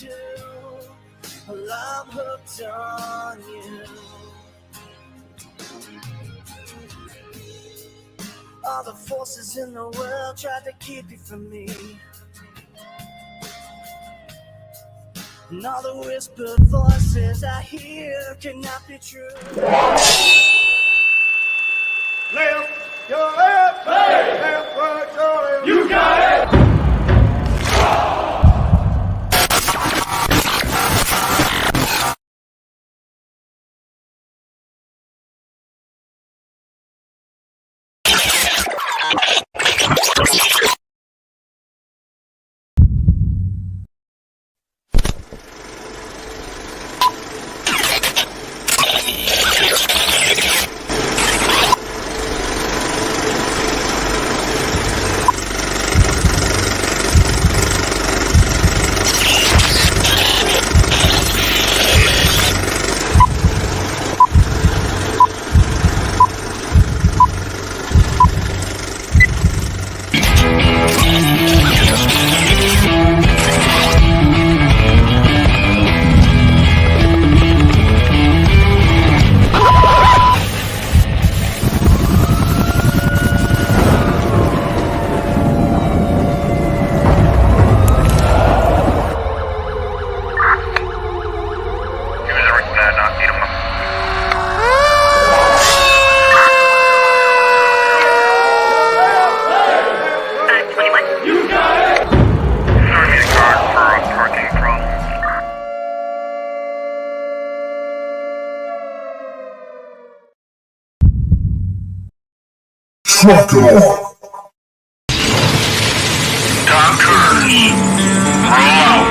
do. Well, I'm hooked on you. All the forces in the world tried to keep you from me, and all the whispered voices I hear cannot be true. Left, your left, hey. Left, right, your left. You got it! Truck it off. Tom Cruise, roll out.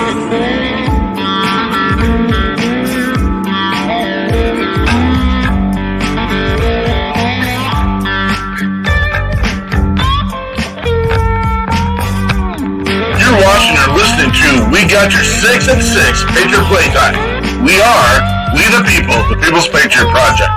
You're watching or listening to We Got Your 6 at 6 Patriot Playtime. We are We the People, the People's Patriot Project.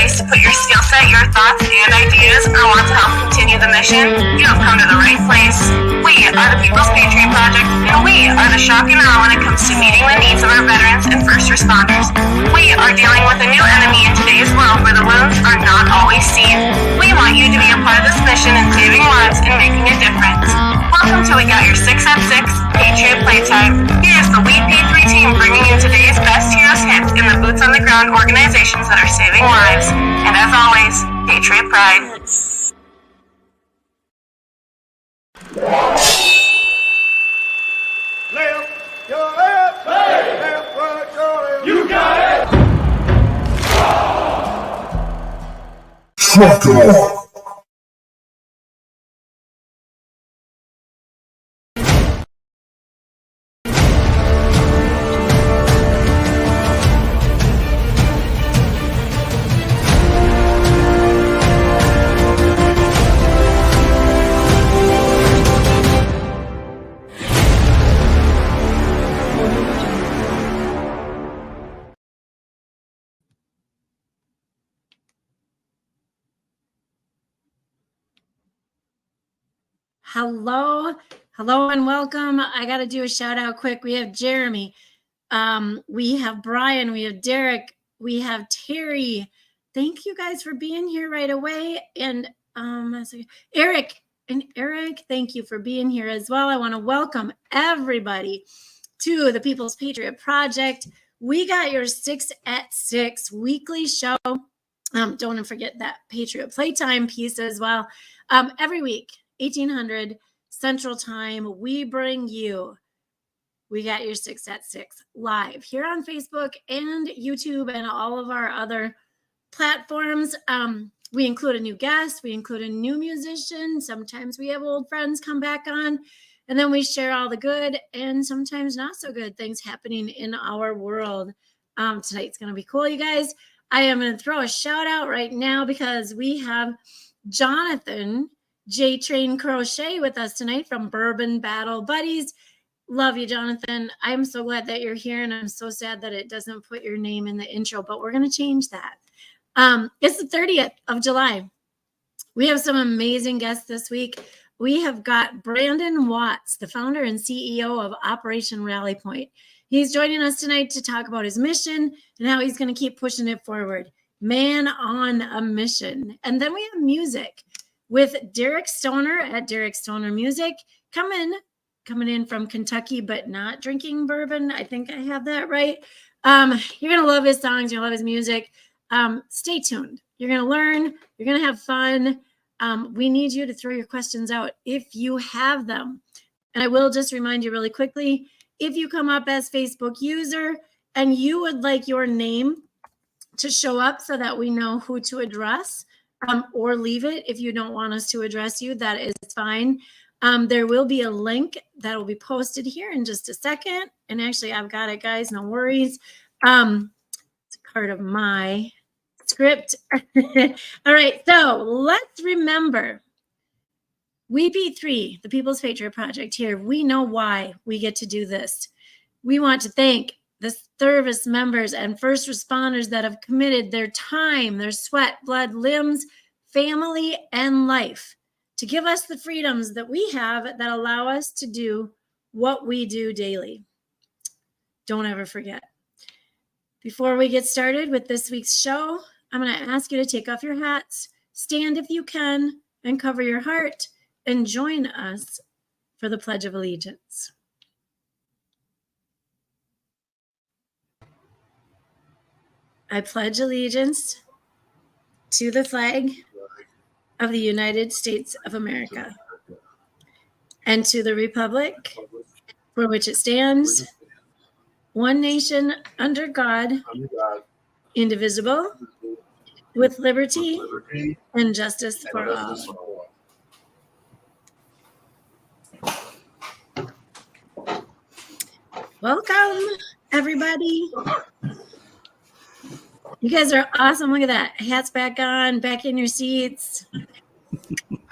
To put your skill set, your thoughts, and ideas, or want to help continue the mission, you have come to the right place. We are the People's Patriot Project, and we are the shock and awe when it comes to meeting the needs of our veterans and first responders. We are dealing with a new enemy in today's world where the wounds are not always seen. We want you to be a part of this mission in saving lives and making a difference. Welcome to We Got Your 6 at 6 Patriot Playtime. Here's the WeP3 Team bringing you today's best heroes hits in the boots on the ground organizations that are saving lives. And as always, Patriot Pride. Left, your left, hey. Left, right, your left. You got it! Truck it off. Hello and welcome. I got to do a shout out quick. We have Jeremy, we have Brian, we have Derek, we have Terry. Thank you guys for being here right away. And Eric, thank you for being here as well. I want to welcome everybody to the People's Patriot Project. We got your 6 at 6 weekly show. Don't forget that Patriot Playtime piece as well. Every week, 1800 Central Time, we bring you We Got Your 6 at 6 live here on Facebook and YouTube and all of our other platforms. We include a new guest. We include a new musician. Sometimes we have old friends come back on, and then we share all the good and sometimes not so good things happening in our world. Tonight's going to be cool, you guys. I am going to throw a shout out right now because we have Jonathan J Train Crochet with us tonight from Bourbon Battle Buddies. Love you, Jonathan. I'm so glad that you're here, and I'm so sad that it doesn't put your name in the intro, but we're going to change that. It's the 30th of July. We have some amazing guests this week. We have got Brandon Watts, the founder and CEO of Operation Rally Point. He's joining us tonight to talk about his mission and how he's going to keep pushing it forward. Man on a mission. And then we have music with Derek Stoner at Derek Stoner Music coming in from Kentucky, but not drinking bourbon. I think I have that right. You're going to love his songs. You're going to love his music. Stay tuned. You're going to learn. You're going to have fun. We need you to throw your questions out if you have them. And I will just remind you really quickly, if you come up as Facebook user and you would like your name to show up so that we know who to address, or leave it if you don't want us to address you, that is fine. There will be a link that will be posted here in just a second. And actually, I've got it, guys. No worries. It's part of my script. All right. So let's remember WeP3, the People's Patriot Project here. We know why we get to do this. We want to thank the service members and first responders that have committed their time, their sweat, blood, limbs, family, and life to give us the freedoms that we have that allow us to do what we do daily. Don't ever forget. Before we get started with this week's show, I'm going to ask you to take off your hats, stand if you can, and cover your heart, and join us for the Pledge of Allegiance. I pledge allegiance to the flag of the United States of America and to the republic for which it stands, one nation under God, indivisible, with liberty and justice for all. Welcome, everybody. You guys are awesome. Look at that. Hats back on, back in your seats.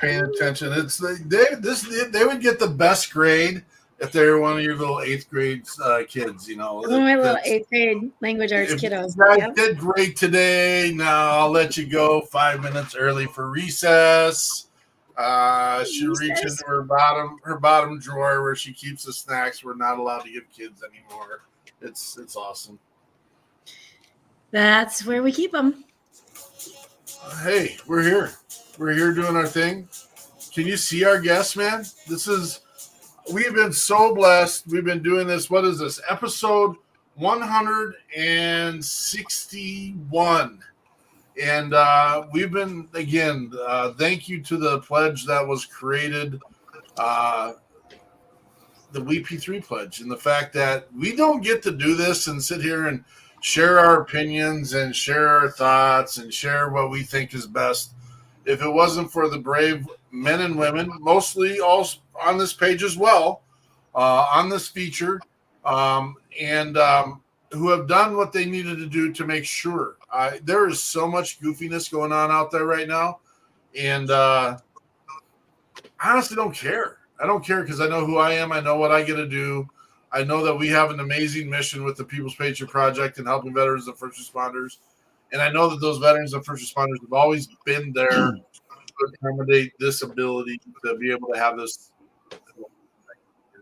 Paying attention. They would get the best grade if they were one of your little 8th grade kids, you know. One of my little 8th grade language arts kiddos. You guys did great today. Now I'll let you go 5 minutes early for recess. She reached into her bottom drawer where she keeps the snacks. We're not allowed to give kids anymore. It's awesome. That's where we keep them. Hey, we're here. We're here doing our thing. Can you see our guests, man? We've been so blessed. We've been doing this. What is this? Episode 161. And we've been, again, thank you to the pledge that was created, the WeP3 pledge, and the fact that we don't get to do this and sit here and share our opinions and share our thoughts and share what we think is best if it wasn't for the brave men and women, mostly all on this page as well, on this feature, and who have done what they needed to do to make sure. There is so much goofiness going on out there right now, and I honestly don't care. I don't care because I know who I am. I know what I get to do. I know that we have an amazing mission with the People's Patriot Project and helping veterans and first responders. And I know that those veterans and first responders have always been there to accommodate this ability to be able to have this.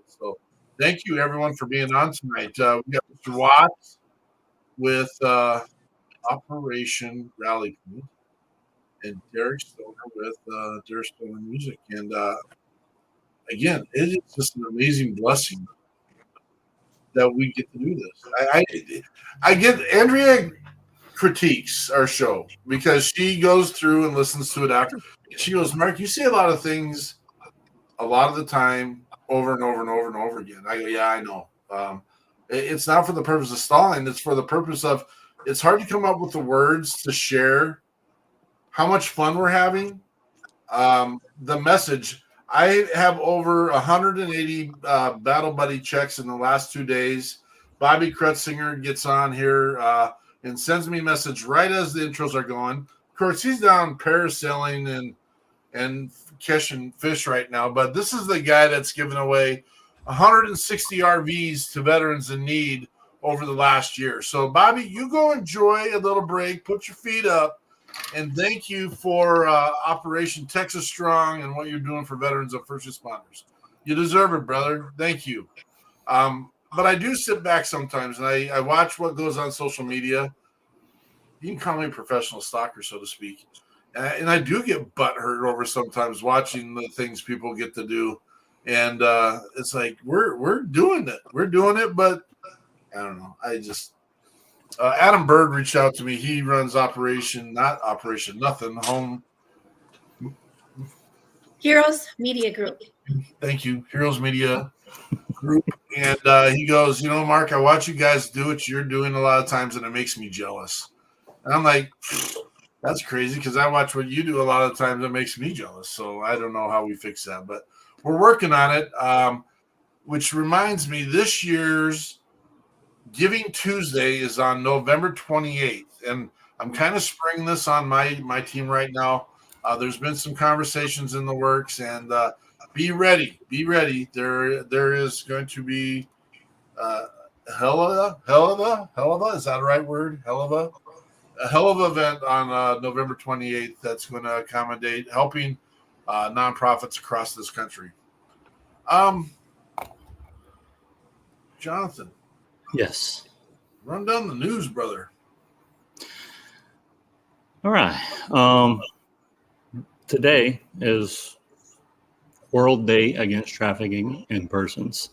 So thank you, everyone, for being on tonight. We got Mr. Watts with Operation Rally Point and Derek Stoner with Derek Stoner Music. And again, it is just an amazing blessing that we get to do this. I get Andrea critiques our show because she goes through and listens to it after. She goes, Mark, you say a lot of things a lot of the time over and over and over and over again. I go, yeah, I know. It's not for the purpose of stalling. It's for the purpose of it's hard to come up with the words to share how much fun we're having. The message. I have over 180 Battle Buddy checks in the last 2 days. Bobby Kretzinger gets on here and sends me a message right as the intros are going. Of course, he's down parasailing and catching fish right now, but this is the guy that's given away 160 RVs to veterans in need over the last year. So, Bobby, you go enjoy a little break, put your feet up, and thank you for Operation Texas Strong and what you're doing for veterans and first responders. You deserve it, brother. Thank you. But I do sit back sometimes, and I watch what goes on social media. You can call me a professional stalker, so to speak. And I do get butthurt over sometimes watching the things people get to do. And it's like, we're doing it. We're doing it, but I don't know. I just Adam Bird reached out to me. He runs Operation Home. Heroes Media Group. Thank you, Heroes Media Group. And he goes, Mark, I watch you guys do what you're doing a lot of times, and it makes me jealous. And I'm like, that's crazy because I watch what you do a lot of times. It makes me jealous. So I don't know how we fix that, but we're working on it. Which reminds me, this year's Giving Tuesday is on November 28th. And I'm kind of springing this on my team right now. There's been some conversations in the works, and be ready. Be ready. There is going to be hell of a, is that a right word? A hell of an event on November 28th that's going to accommodate helping nonprofits across this country. Jonathan. Yes. Run down the news, brother. All right. Today is World Day Against Trafficking in Persons.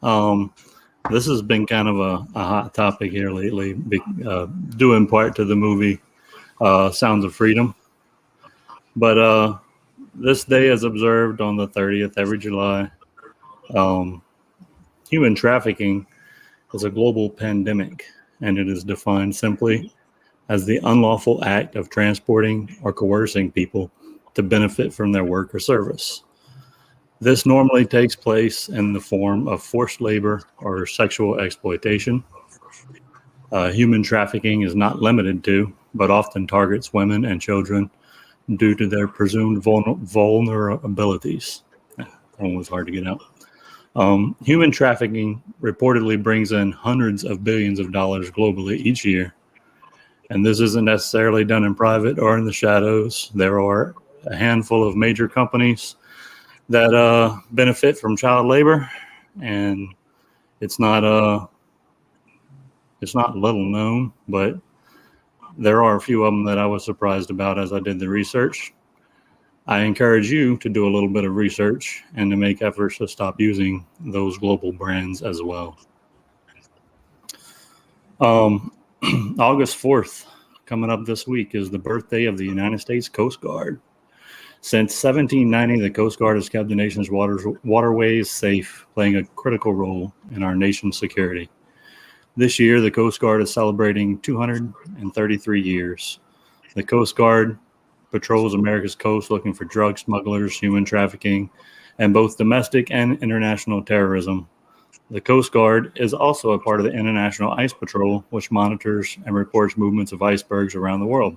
This has been kind of a hot topic here lately, due in part to the movie Sounds of Freedom. But this day is observed on the 30th every July. Human trafficking is a global pandemic, and it is defined simply as the unlawful act of transporting or coercing people to benefit from their work or service. This normally takes place in the form of forced labor or sexual exploitation. Human trafficking is not limited to, but often targets women and children due to their presumed vulnerabilities. That one was hard to get out. Human trafficking reportedly brings in hundreds of billions of dollars globally each year. And this isn't necessarily done in private or in the shadows. There are a handful of major companies that benefit from child labor, and it's not little known, but there are a few of them that I was surprised about as I did the research. I encourage you to do a little bit of research and to make efforts to stop using those global brands as well. August 4th, coming up this week, is the birthday of the United States Coast Guard. Since 1790, the Coast Guard has kept the nation's waterways safe, playing a critical role in our nation's security. This year, the Coast Guard is celebrating 233 years. The Coast Guard patrols America's coast looking for drug smugglers, human trafficking, and both domestic and international terrorism. The Coast Guard is also a part of the International Ice Patrol, which monitors and reports movements of icebergs around the world.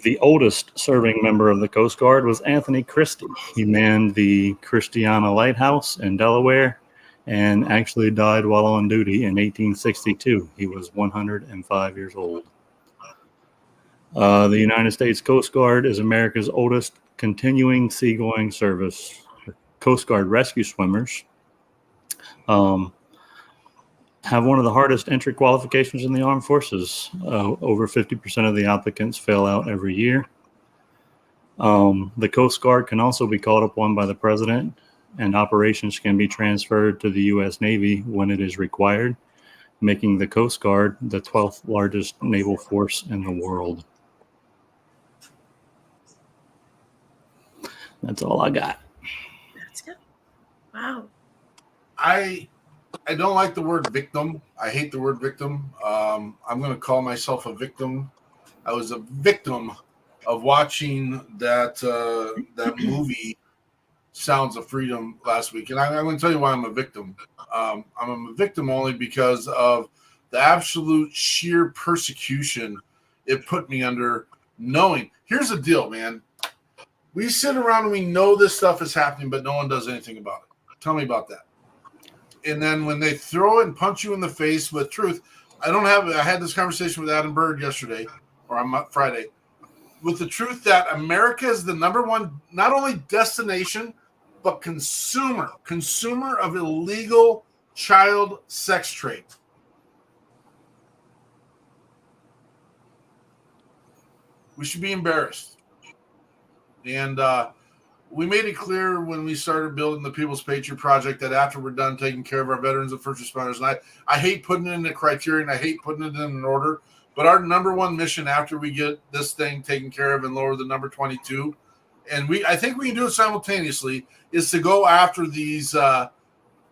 The oldest serving member of the Coast Guard was Anthony Christie. He manned the Christiana Lighthouse in Delaware and actually died while on duty in 1862. He was 105 years old. The United States Coast Guard is America's oldest continuing seagoing service. Coast Guard rescue swimmers have one of the hardest entry qualifications in the armed forces. Over 50% of the applicants fail out every year. The Coast Guard can also be called upon by the president, and operations can be transferred to the U.S. Navy when it is required, making the Coast Guard the 12th largest naval force in the world. That's all I got. That's good. Wow. I don't like the word victim. I hate the word victim. I'm going to call myself a victim. I was a victim of watching that movie, Sounds of Freedom, last week. And I'm going to tell you why I'm a victim. I'm a victim only because of the absolute sheer persecution it put me under, knowing, here's the deal, man. We sit around and we know this stuff is happening, but no one does anything about it. Tell me about that. And then when they throw it and punch you in the face with truth, I had this conversation with Adam Bird yesterday, or on Friday, with the truth that America is the number one, not only destination, but consumer of illegal child sex trade. We should be embarrassed. And we made it clear when we started building the People's Patriot Project that after we're done taking care of our veterans and first responders, and I hate putting it in a criterion, I hate putting it in an order, but our number one mission after we get this thing taken care of and lower the number 22, and I think we can do it simultaneously, is to go after these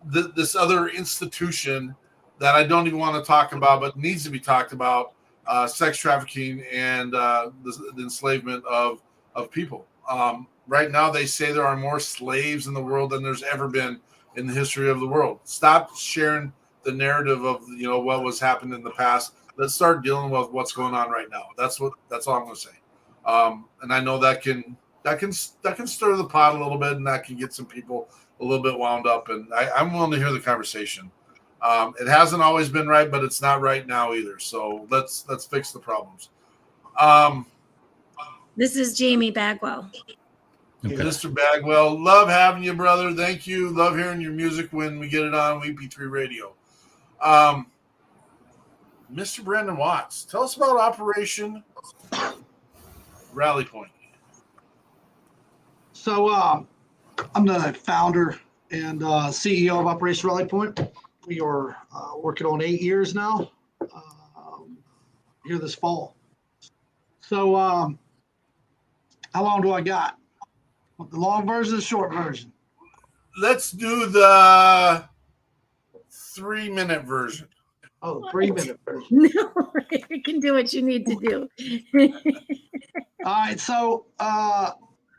this other institution that I don't even want to talk about, but needs to be talked about, sex trafficking and the enslavement of people. Right now, they say there are more slaves in the world than there's ever been in the history of the world. Stop sharing the narrative of what was happening in the past. Let's start dealing with what's going on right now. That's all I'm going to say. And I know that can stir the pot a little bit, and that can get some people a little bit wound up. And I'm willing to hear the conversation. It hasn't always been right, but it's not right now either. So let's fix the problems. This is Jamie Bagwell. Okay. Mr. Bagwell, love having you, brother. Thank you. Love hearing your music when we get it on WeP3 Radio. Mr. Brandon Watts, tell us about Operation Rally Point. So I'm the founder and CEO of Operation Rally Point. We are working on 8 years now, here this fall. So how long do I got? The long version or the short version? Let's do the 3-minute version. Oh, 3-minute version. No, you can do what you need to do. All right, so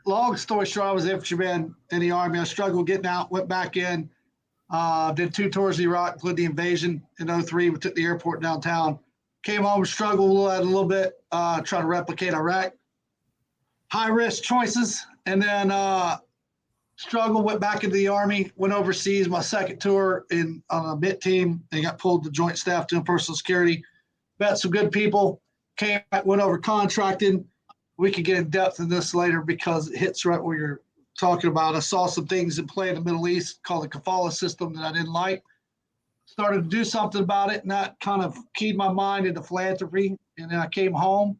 long story short, I was an infantryman in the Army. I struggled getting out, went back in, did 2 tours of Iraq, including the invasion in 2003. We took the airport downtown. Came home, struggled a little bit, trying to replicate Iraq. High-risk choices, and then struggled, went back into the Army, went overseas, my second tour on a MIT team, and got pulled to Joint Staff doing personal security. Met some good people, came back, went over contracting. We could get in depth in this later because it hits right where you're talking about. I saw some things in play in the Middle East called the kafala system that I didn't like. Started to do something about it, and that kind of keyed my mind into philanthropy. And then I came home,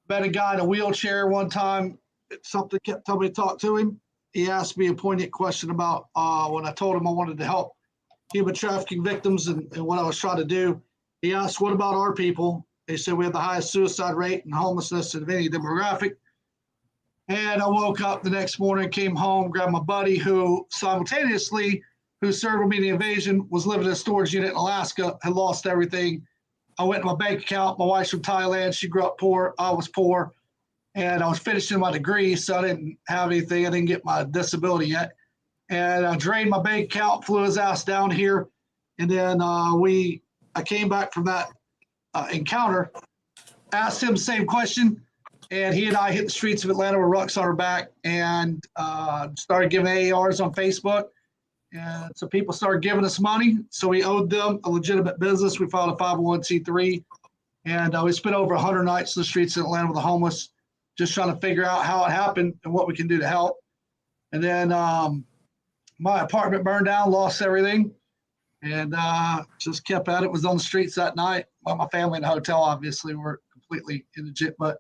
met a guy in a wheelchair one time. Something kept telling me to talk to him. He asked me a poignant question about when I told him I wanted to help human trafficking victims and what I was trying to do. He asked, what about our people? They said we have the highest suicide rate and homelessness of any demographic. And I woke up the next morning, came home, grabbed my buddy who simultaneously, who served with me in the invasion, was living in a storage unit in Alaska, had lost everything. I went to my bank account. My wife's from Thailand. She grew up poor. I was poor. And I was finishing my degree, so I didn't have anything. I didn't get my disability yet. And I drained my bank account, flew his ass down here. And then I came back from that encounter, asked him the same question. And he and I hit the streets of Atlanta with rucks on our back and started giving AARs on Facebook. And so people started giving us money. So we owed them a legitimate business. We filed a 501c3. And we spent over 100 nights in the streets of Atlanta with the homeless, just trying to figure out how it happened and what we can do to help. And then my apartment burned down, lost everything, and just kept at it. Was on the streets that night. Well, my family in the hotel, obviously, were completely indigent. But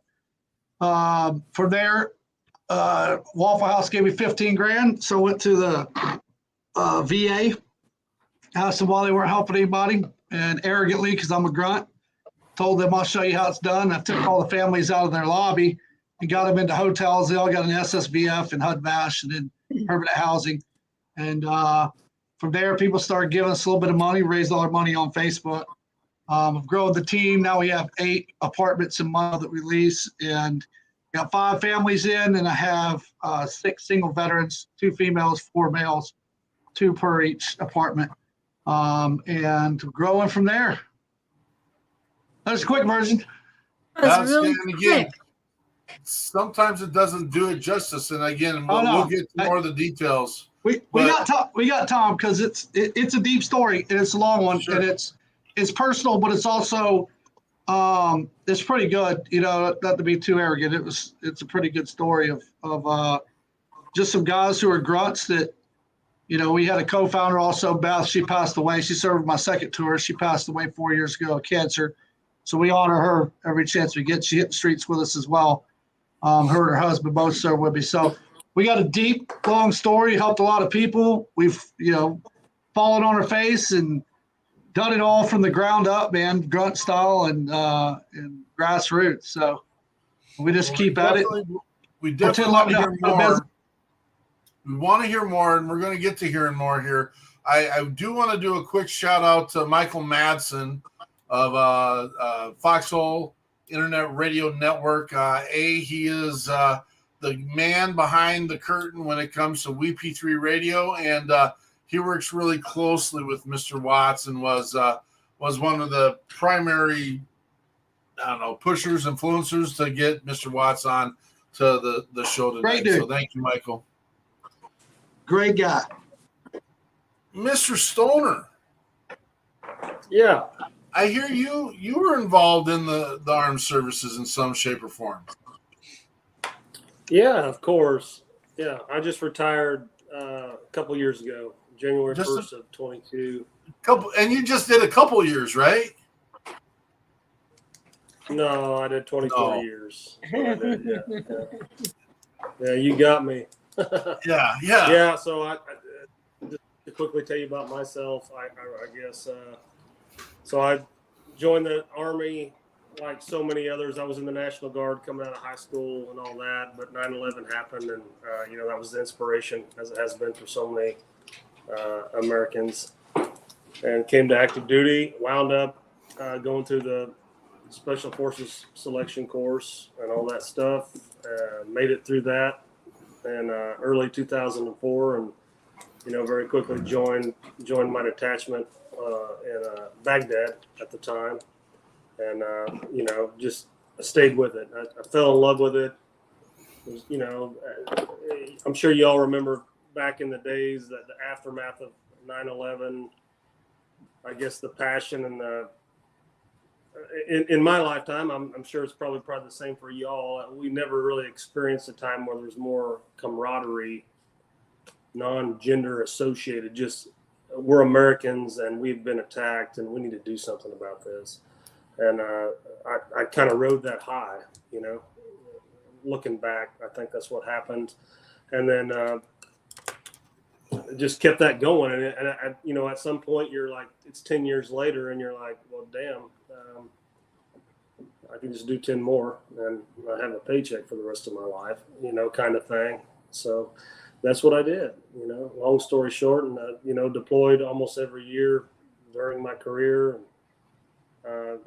from there, Waffle House gave me 15 grand. So I went to the VA, asked them why they weren't helping anybody, and arrogantly, because I'm a grunt, told them I'll show you how it's done. I took all the families out of their lobby and got them into hotels. They all got an SSVF and HUD VASH and then permanent housing. And from there, people started giving us a little bit of money, raised all our money on Facebook. I've grown the team. Now we have 8 apartments a month that we lease, and got 5 families in, and I have 6 single veterans, 2 females, 4 males, 2 per each apartment, and growing from there. That's a quick version. That's really and again, quick. sometimes it doesn't do it justice. And again, Oh, no. we'll get to more of the details. We got Tom because it's a deep story and it's a long one, Sure. and it's personal, but it's also it's pretty good. You know, not to be too arrogant. It's a pretty good story of just some guys who are grunts that, you know, we had a co-founder also, Beth. She passed away. She served my second tour. She passed away 4 years ago of cancer. So we honor her every chance we get. She hit the streets with us as well. Her and her husband both served with me. So we got a deep, long story, helped a lot of people. We've, you know, fallen on our face and done it all from the ground up, man, grunt style and grassroots. So we just keep at it. We definitely want to hear more. business. We want to hear more, and we're going to get to hearing more here. I do want to do a quick shout out to Michael Madsen of Foxhole Internet Radio Network. He is the man behind the curtain when it comes to WeP3 Radio, and he works really closely with Mr. Watts and was one of the primary, pushers, influencers to get Mr. Watts on to the show tonight. Great dude. So thank you, Michael. Great guy. Mr. Stoner. Yeah. I hear you were involved in the armed services in some shape or form. Yeah, of course. Yeah, I just retired a couple years ago, January 1st of 22. And you just did a couple years, right? No, I did 24 years. So I did, yeah, you got me. Yeah. Yeah, so I just to quickly tell you about myself, I guess. So I joined the Army like so many others. I was in the National Guard coming out of high school and all that, but 9/11 happened, and that was the inspiration, as it has been for so many Americans. And came to active duty, wound up going through the Special Forces selection course and all that stuff. Made it through that in early 2004, and very quickly joined my detachment in Baghdad at the time, and just stayed with it. I fell in love with it. I'm sure you all remember back in the days that the aftermath of 9/11. I guess the passion and the in my lifetime, I'm sure it's probably the same for y'all. We never really experienced a time where there's more camaraderie, non-gender associated. Just we're Americans and we've been attacked and we need to do something about this. And I kind of rode that high, Looking back, I think that's what happened. And then just kept that going. And at some point you're like, it's 10 years later and you're like, well, damn. I can just do 10 more and I have a paycheck for the rest of my life, kind of thing. So that's what I did, long story short, and, deployed almost every year during my career. And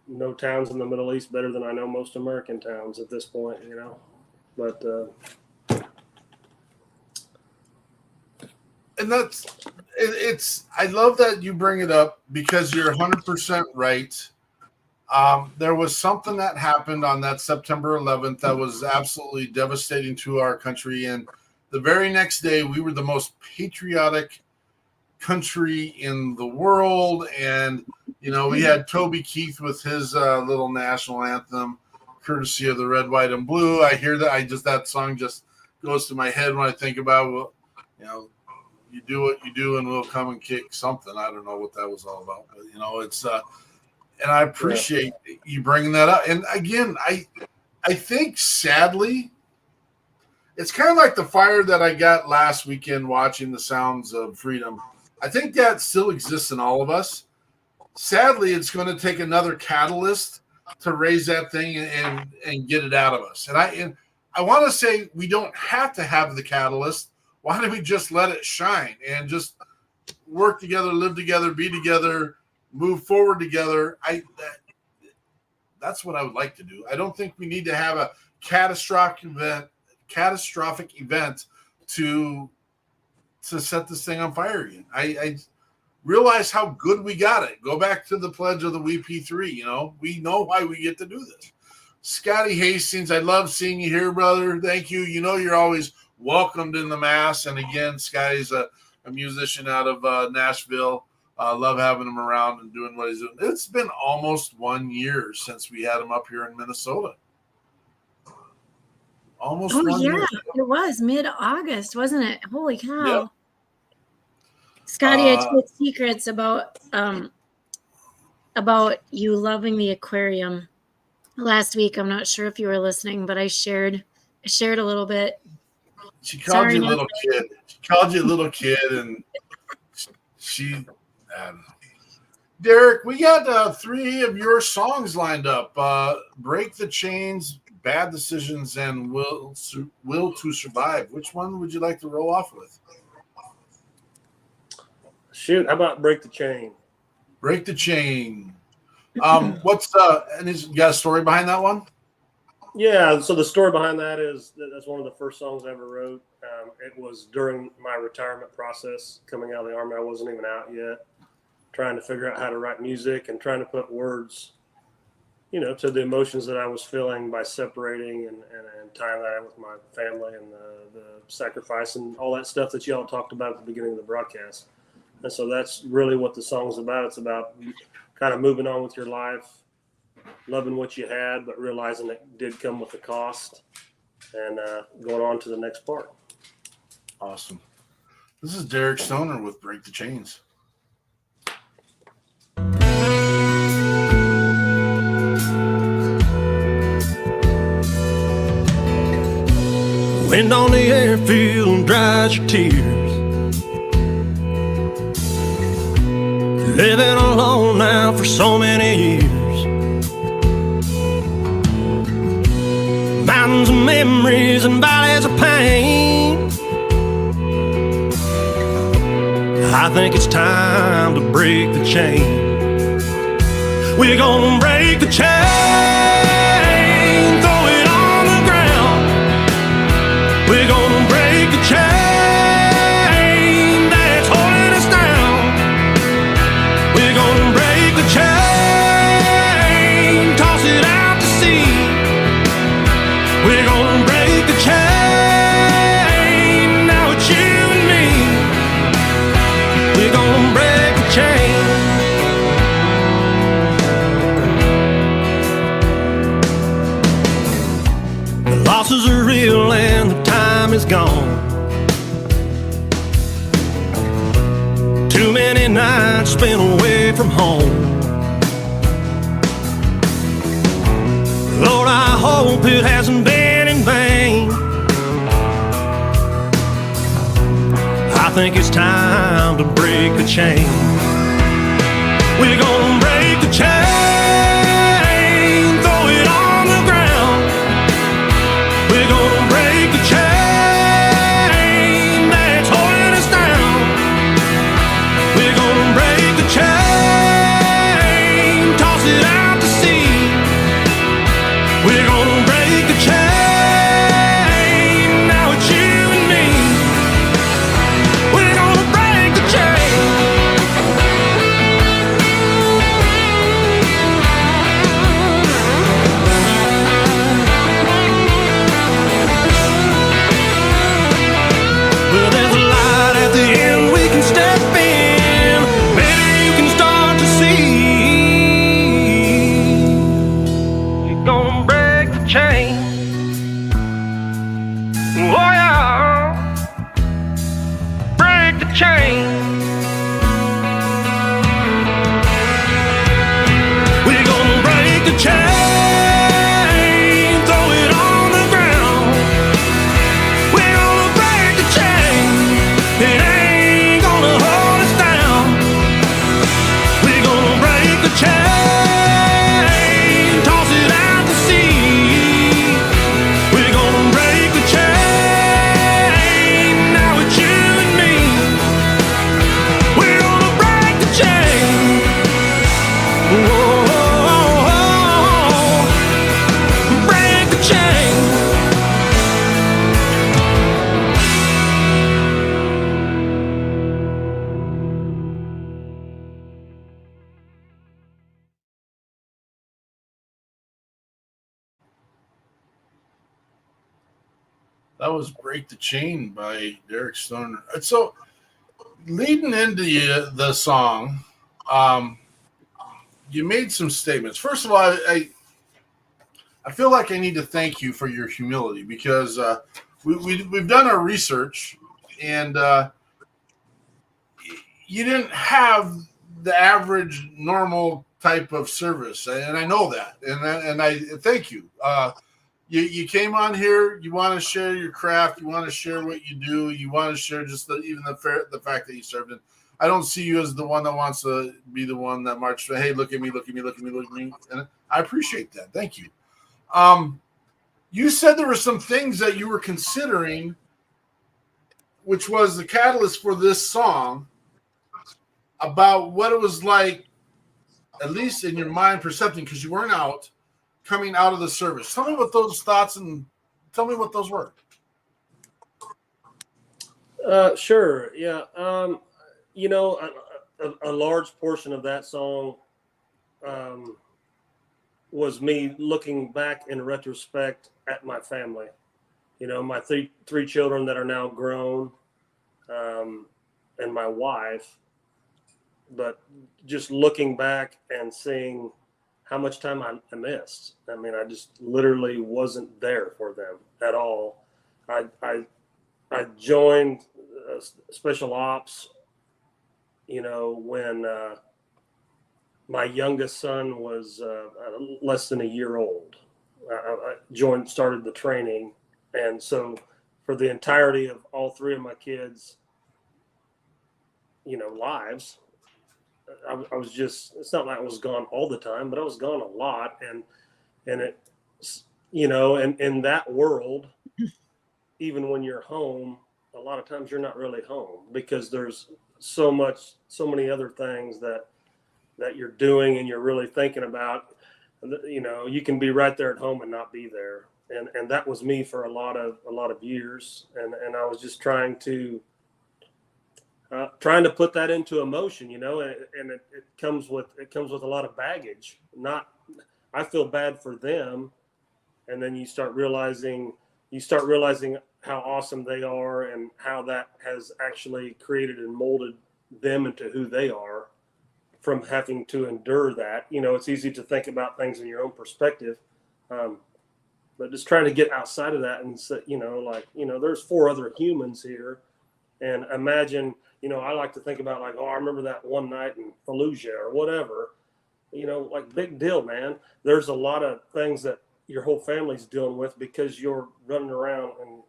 no towns in the Middle East better than I know most American towns at this point, but and it's I love that you bring it up because you're 100% right. There was something that happened on that September 11th that was absolutely devastating to our country. And the very next day, we were the most patriotic country in the world. And, we had Toby Keith with his little national anthem, courtesy of the Red, White, and Blue. I hear that. that song just goes to my head when I think about, you do what you do and we'll come and kick something. I don't know what that was all about, but, it's and I appreciate you bringing that up. And again, I think sadly, it's kind of like the fire that I got last weekend watching the Sounds of Freedom. I think that still exists in all of us. Sadly, it's going to take another catalyst to raise that thing and get it out of us. And I want to say we don't have to have the catalyst. Why don't we just let it shine and just work together, live together, be together, move forward together. That's what I would like to do. I don't think we need to have a catastrophic event to set this thing on fire again. realize how good we got it. Go back to the pledge of the WeP3. You know, we know why we get to do this. Scotty Hastings, I love seeing you here, brother. Thank you. You know, you're always welcomed in the mass. And again, Scotty's a musician out of Nashville. Love having him around and doing what he's doing. It's been almost 1 year since we had him up here in Minnesota. Almost 1 year. It was mid-August, wasn't it? Holy cow. Yep. Scotty, I told secrets about you loving the aquarium last week. I'm not sure if you were listening, but I shared a little bit. She called you a little kid. She called you a little kid, and she. Derek, we got 3 of your songs lined up: "Break the Chains," "Bad Decisions," and "Will to Survive." Which one would you like to roll off with? Shoot, how about "Break the Chain"? Break the Chain. What's and you got a story behind that one? Yeah, so the story behind that is that's one of the first songs I ever wrote. It was during my retirement process, coming out of the Army. I wasn't even out yet, trying to figure out how to write music and trying to put words, you know, to the emotions that I was feeling by separating and tying that in with my family and the sacrifice and all that stuff that y'all talked about at the beginning of the broadcast. And so that's really what the song's about. It's about kind of moving on with your life, loving what you had, but realizing it did come with a cost, and going on to the next part. Awesome. This is Derek Stoner with "Break the Chains." Wind on the airfield dries your tears. Living alone now for so many years. Mountains of memories and valleys of pain. I think it's time to break the chain. We're gonna break the chain, throw it on the ground. We're gonna break the chain that's holding us down. We're gonna break the chain, toss it out to sea. We're gonna break the chain, now it's you and me. We're gonna break the chain. The losses are real and the time is gone. Too many nights spent away from home. Lord, I hope it hasn't been in vain. I think it's time to break the chain. We're gonna break the chain, throw it on the ground. We're gonna break the chain that's holding us down. We're gonna break the chain, toss it out to sea. We're gonna break the chain, now it's you and me. We're gonna break the chain. That was Break the Chain by Derek Stoner. So leading into the song, you made some statements. First of all, I feel like I need to thank you for your humility because we've done our research, and you didn't have the average normal type of service, and I know that, and I thank you. You came on here. You want to share your craft. You want to share what you do. You want to share just the fact that you served. And I don't see you as the one that wants to be the one that marches. Hey, look at me, look at me, look at me, look at me. And I appreciate that. Thank you. You said there were some things that you were considering, which was the catalyst for this song, about what it was like, at least in your mind, perception, because you weren't coming out of the service. Tell me what those thoughts and tell me what those were. Sure. Yeah. You know, a large portion of that song was me looking back in retrospect at my family. You know, my three children that are now grown, and my wife. But just looking back and seeing how much time I missed. I mean, I just literally wasn't there for them at all. I joined special ops, you know, when my youngest son was less than a year old. I started the training. And so for the entirety of all three of my kids, you know, lives, I was just, it's not like I was gone all the time, but I was gone a lot. And it, you know, and in that world, even when you're home, a lot of times you're not really home because there's so many other things that you're doing and you're really thinking about. You know, you can be right there at home and not be there. And that was me for a lot of years. And I was just trying to put that into emotion, you know, and it comes with a lot of baggage. I feel bad for them. And then you start realizing how awesome they are and how that has actually created and molded them into who they are from having to endure that. You know, it's easy to think about things in your own perspective. But just trying to get outside of that and say, you know, like, you know, there's 4 other humans here. And imagine, you know, I like to think about like, oh, I remember that one night in Fallujah or whatever, you know, like big deal, man. There's a lot of things that your whole family's dealing with because you're running around in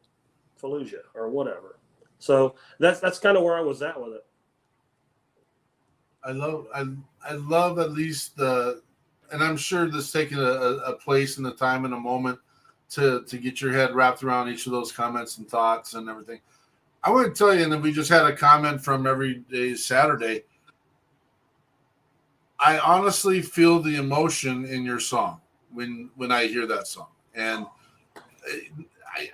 Fallujah or whatever. So that's kind of where I was at with it. I love at least and I'm sure this taking a place in the time and a moment to get your head wrapped around each of those comments and thoughts and everything. I want to tell you, and then we just had a comment from Every Day Saturday. I honestly feel the emotion in your song when I hear that song. And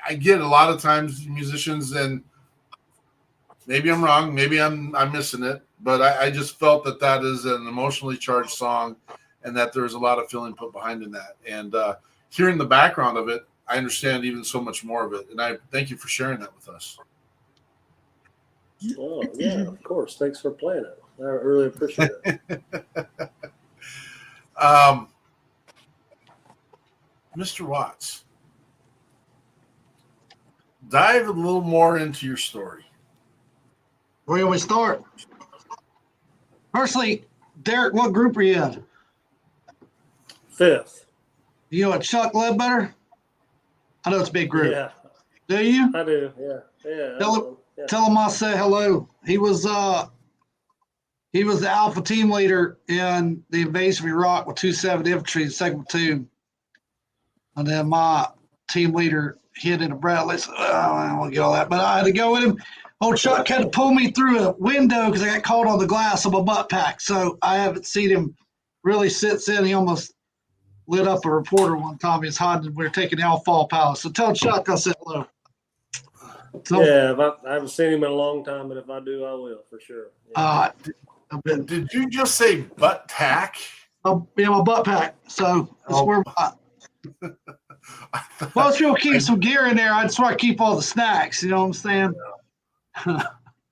I get a lot of times musicians, and maybe I'm wrong, maybe I'm missing it, but I just felt that is an emotionally charged song and that there's a lot of feeling put behind in that. And hearing the background of it, I understand even so much more of it. And I thank you for sharing that with us. Oh, yeah, of course. Thanks for playing it. I really appreciate it. Mr. Watts, dive a little more into your story. Where do we start? Firstly, Derek, what group are you in? 5th. You know a Chuck Ledbetter? I know it's a big group. Yeah. Do you? I do. Yeah. Yeah. Tell him I said hello. He was the Alpha team leader in the invasion of Iraq with 270 Infantry, the 2nd Platoon. And then my team leader hid in a Bradley. So, I don't want to get all that, but I had to go with him. Old Chuck had to pull me through a window because I got caught on the glass of my butt pack. So I haven't seen him really since then. He almost lit up a reporter one time. He was hiding. We were taking the Alpha Palace. So tell Chuck I said hello. So, yeah, I haven't seen him in a long time, but if I do, I will for sure. Yeah. Did you just say butt tack? Yeah, my butt pack. So that's where Most people keep some gear in there. That's why I keep all the snacks. You know what I'm saying?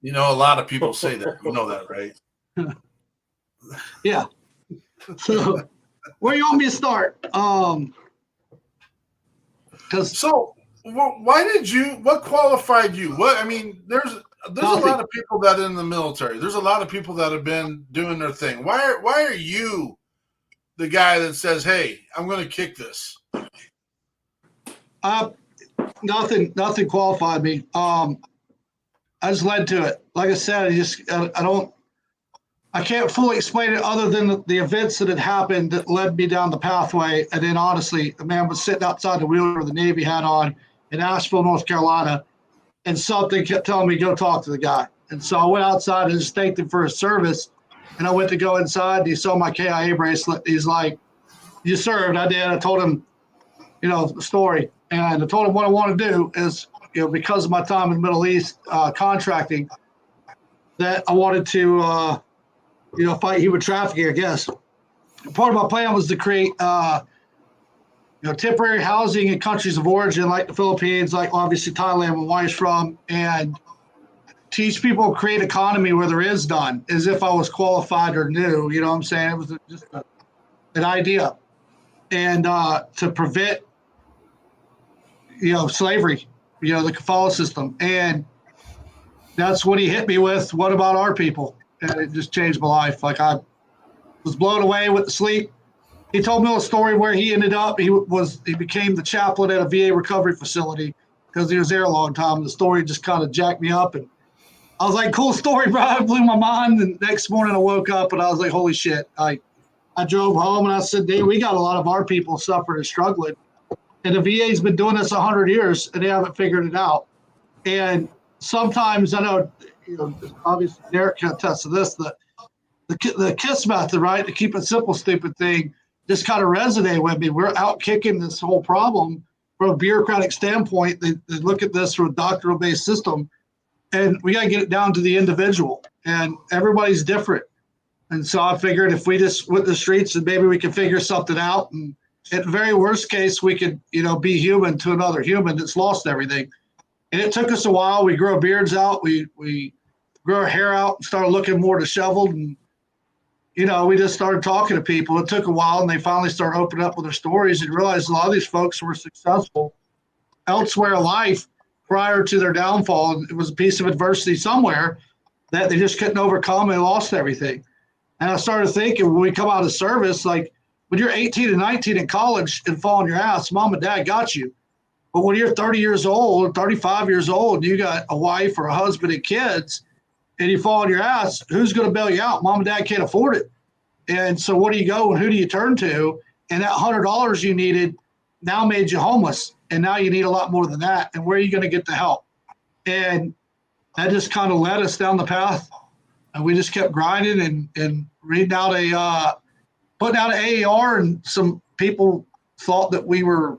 You know, a lot of people say that. You know that, right? Yeah. So, where you want me to start? So, why did you? What qualified you? What I mean, there's a lot of people that are in the military. There's a lot of people that have been doing their thing. Why are you the guy that says, "Hey, I'm going to kick this"? Nothing qualified me. I just led to it. Like I said, I can't fully explain it other than the events that had happened that led me down the pathway. And then honestly, the man was sitting outside the wheeler with the Navy hat on in Asheville, North Carolina, and something kept telling me, go talk to the guy. And so I went outside and just thanked him for his service. And I went to go inside and he saw my KIA bracelet. He's like, you served. I did. I told him, the story. And I told him what I want to do is, because of my time in the Middle East contracting, that I wanted to, fight human trafficking, I guess. Part of my plan was to create, temporary housing in countries of origin like the Philippines, like obviously Thailand, where Wyatt's from, and teach people to create economy where there is none, as if I was qualified or new. You know what I'm saying? It was just an idea. And to prevent, slavery, the kafala system. And that's what he hit me with. What about our people? And it just changed my life. Like, I was blown away with the sleep. He told me a story where he ended up, he became the chaplain at a VA recovery facility because he was there a long time. The story just kind of jacked me up. And I was like, cool story, bro. It blew my mind. And next morning I woke up and I was like, holy shit. I drove home and I said, Dave, we got a lot of our people suffering and struggling. And the VA's been doing this 100 years and they haven't figured it out. And sometimes I know, obviously Derek can attest to this, the KISS method, right? The keep it simple, stupid thing just kind of resonated with me. We're out kicking this whole problem from a bureaucratic standpoint. They look at this from a doctrinal based system, and we got to get it down to the individual, and everybody's different. And so I figured if we just went the streets and maybe we could figure something out, and at the very worst case, we could, be human to another human that's lost everything. And it took us a while. We grew our beards out. We grew our hair out and started looking more disheveled. And, we just started talking to people. It took a while, and they finally started opening up with their stories and realized a lot of these folks were successful elsewhere in life prior to their downfall. And it was a piece of adversity somewhere that they just couldn't overcome and lost everything. And I started thinking, when we come out of service, like when you're 18 and 19 in college and fall on your ass, mom and dad got you. But when you're 30 years old, 35 years old, you got a wife or a husband and kids, and you fall on your ass, who's going to bail you out? Mom and dad can't afford it. And so where do you go and who do you turn to? And that $100 you needed now made you homeless. And now you need a lot more than that. And where are you going to get the help? And that just kind of led us down the path. And we just kept grinding and reading out putting out an AAR, and some people thought that we were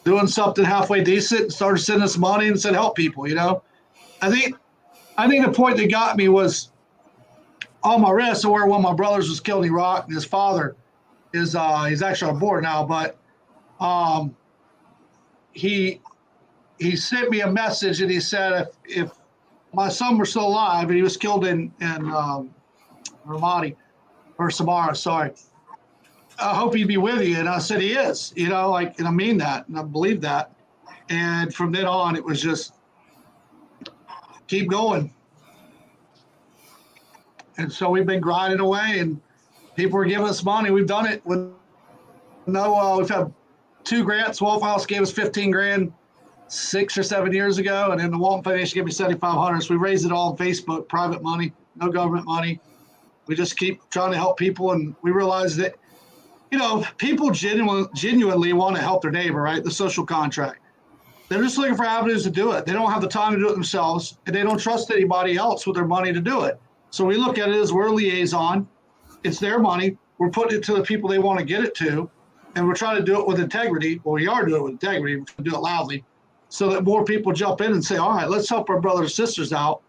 doing something halfway decent and started sending us money and said, help people, I think the point that got me was on my wrist, where one of my brothers was killed in Iraq, and his father is, he's actually on board now, but he sent me a message and he said, if my son were still alive and he was killed in Ramadi or Samara, sorry, I hope he'd be with you. And I said, he is, and I mean that, and I believe that. And from then on, it was just keep going. And so we've been grinding away, and people are giving us money. We've done it with we've had 2 grants. Waffle House gave us $15,000 6 or 7 years ago. And then the Walton Foundation gave me $7,500. So we raised it all on Facebook, private money, no government money. We just keep trying to help people. And we realized that, people genuinely want to help their neighbor, right? The social contract. They're just looking for avenues to do it. They don't have the time to do it themselves, and they don't trust anybody else with their money to do it. So we look at it as we're a liaison. It's their money. We're putting it to the people they want to get it to, and we're trying to do it with integrity. Well, we are doing it with integrity. We're trying to do it loudly so that more people jump in and say, all right, let's help our brothers and sisters out.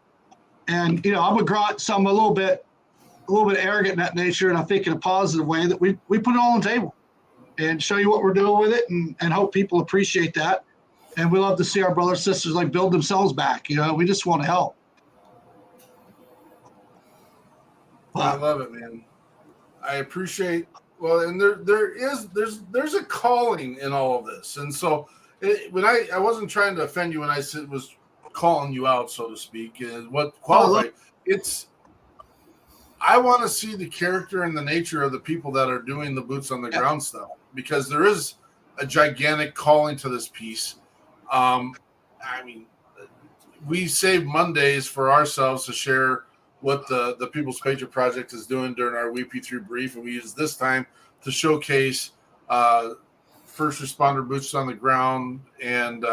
And, I'm a grunt, so I'm a little bit arrogant in that nature, and I think in a positive way that we put it all on the table. and show you what we're doing with it, and hope people appreciate that. And we love to see our brothers and sisters like build themselves back. You know, we just want to help. I love it, man. I appreciate. Well, and there's a calling in all of this, and so when I wasn't trying to offend you when I was calling you out, so to speak, and what qualified it's. I want to see the character and the nature of the people that are doing the boots on the ground stuff, because there is a gigantic calling to this piece. I mean, we save Mondays for ourselves to share what the People's Patriot Project is doing during our WeP3 brief, and we use this time to showcase first responder boots on the ground and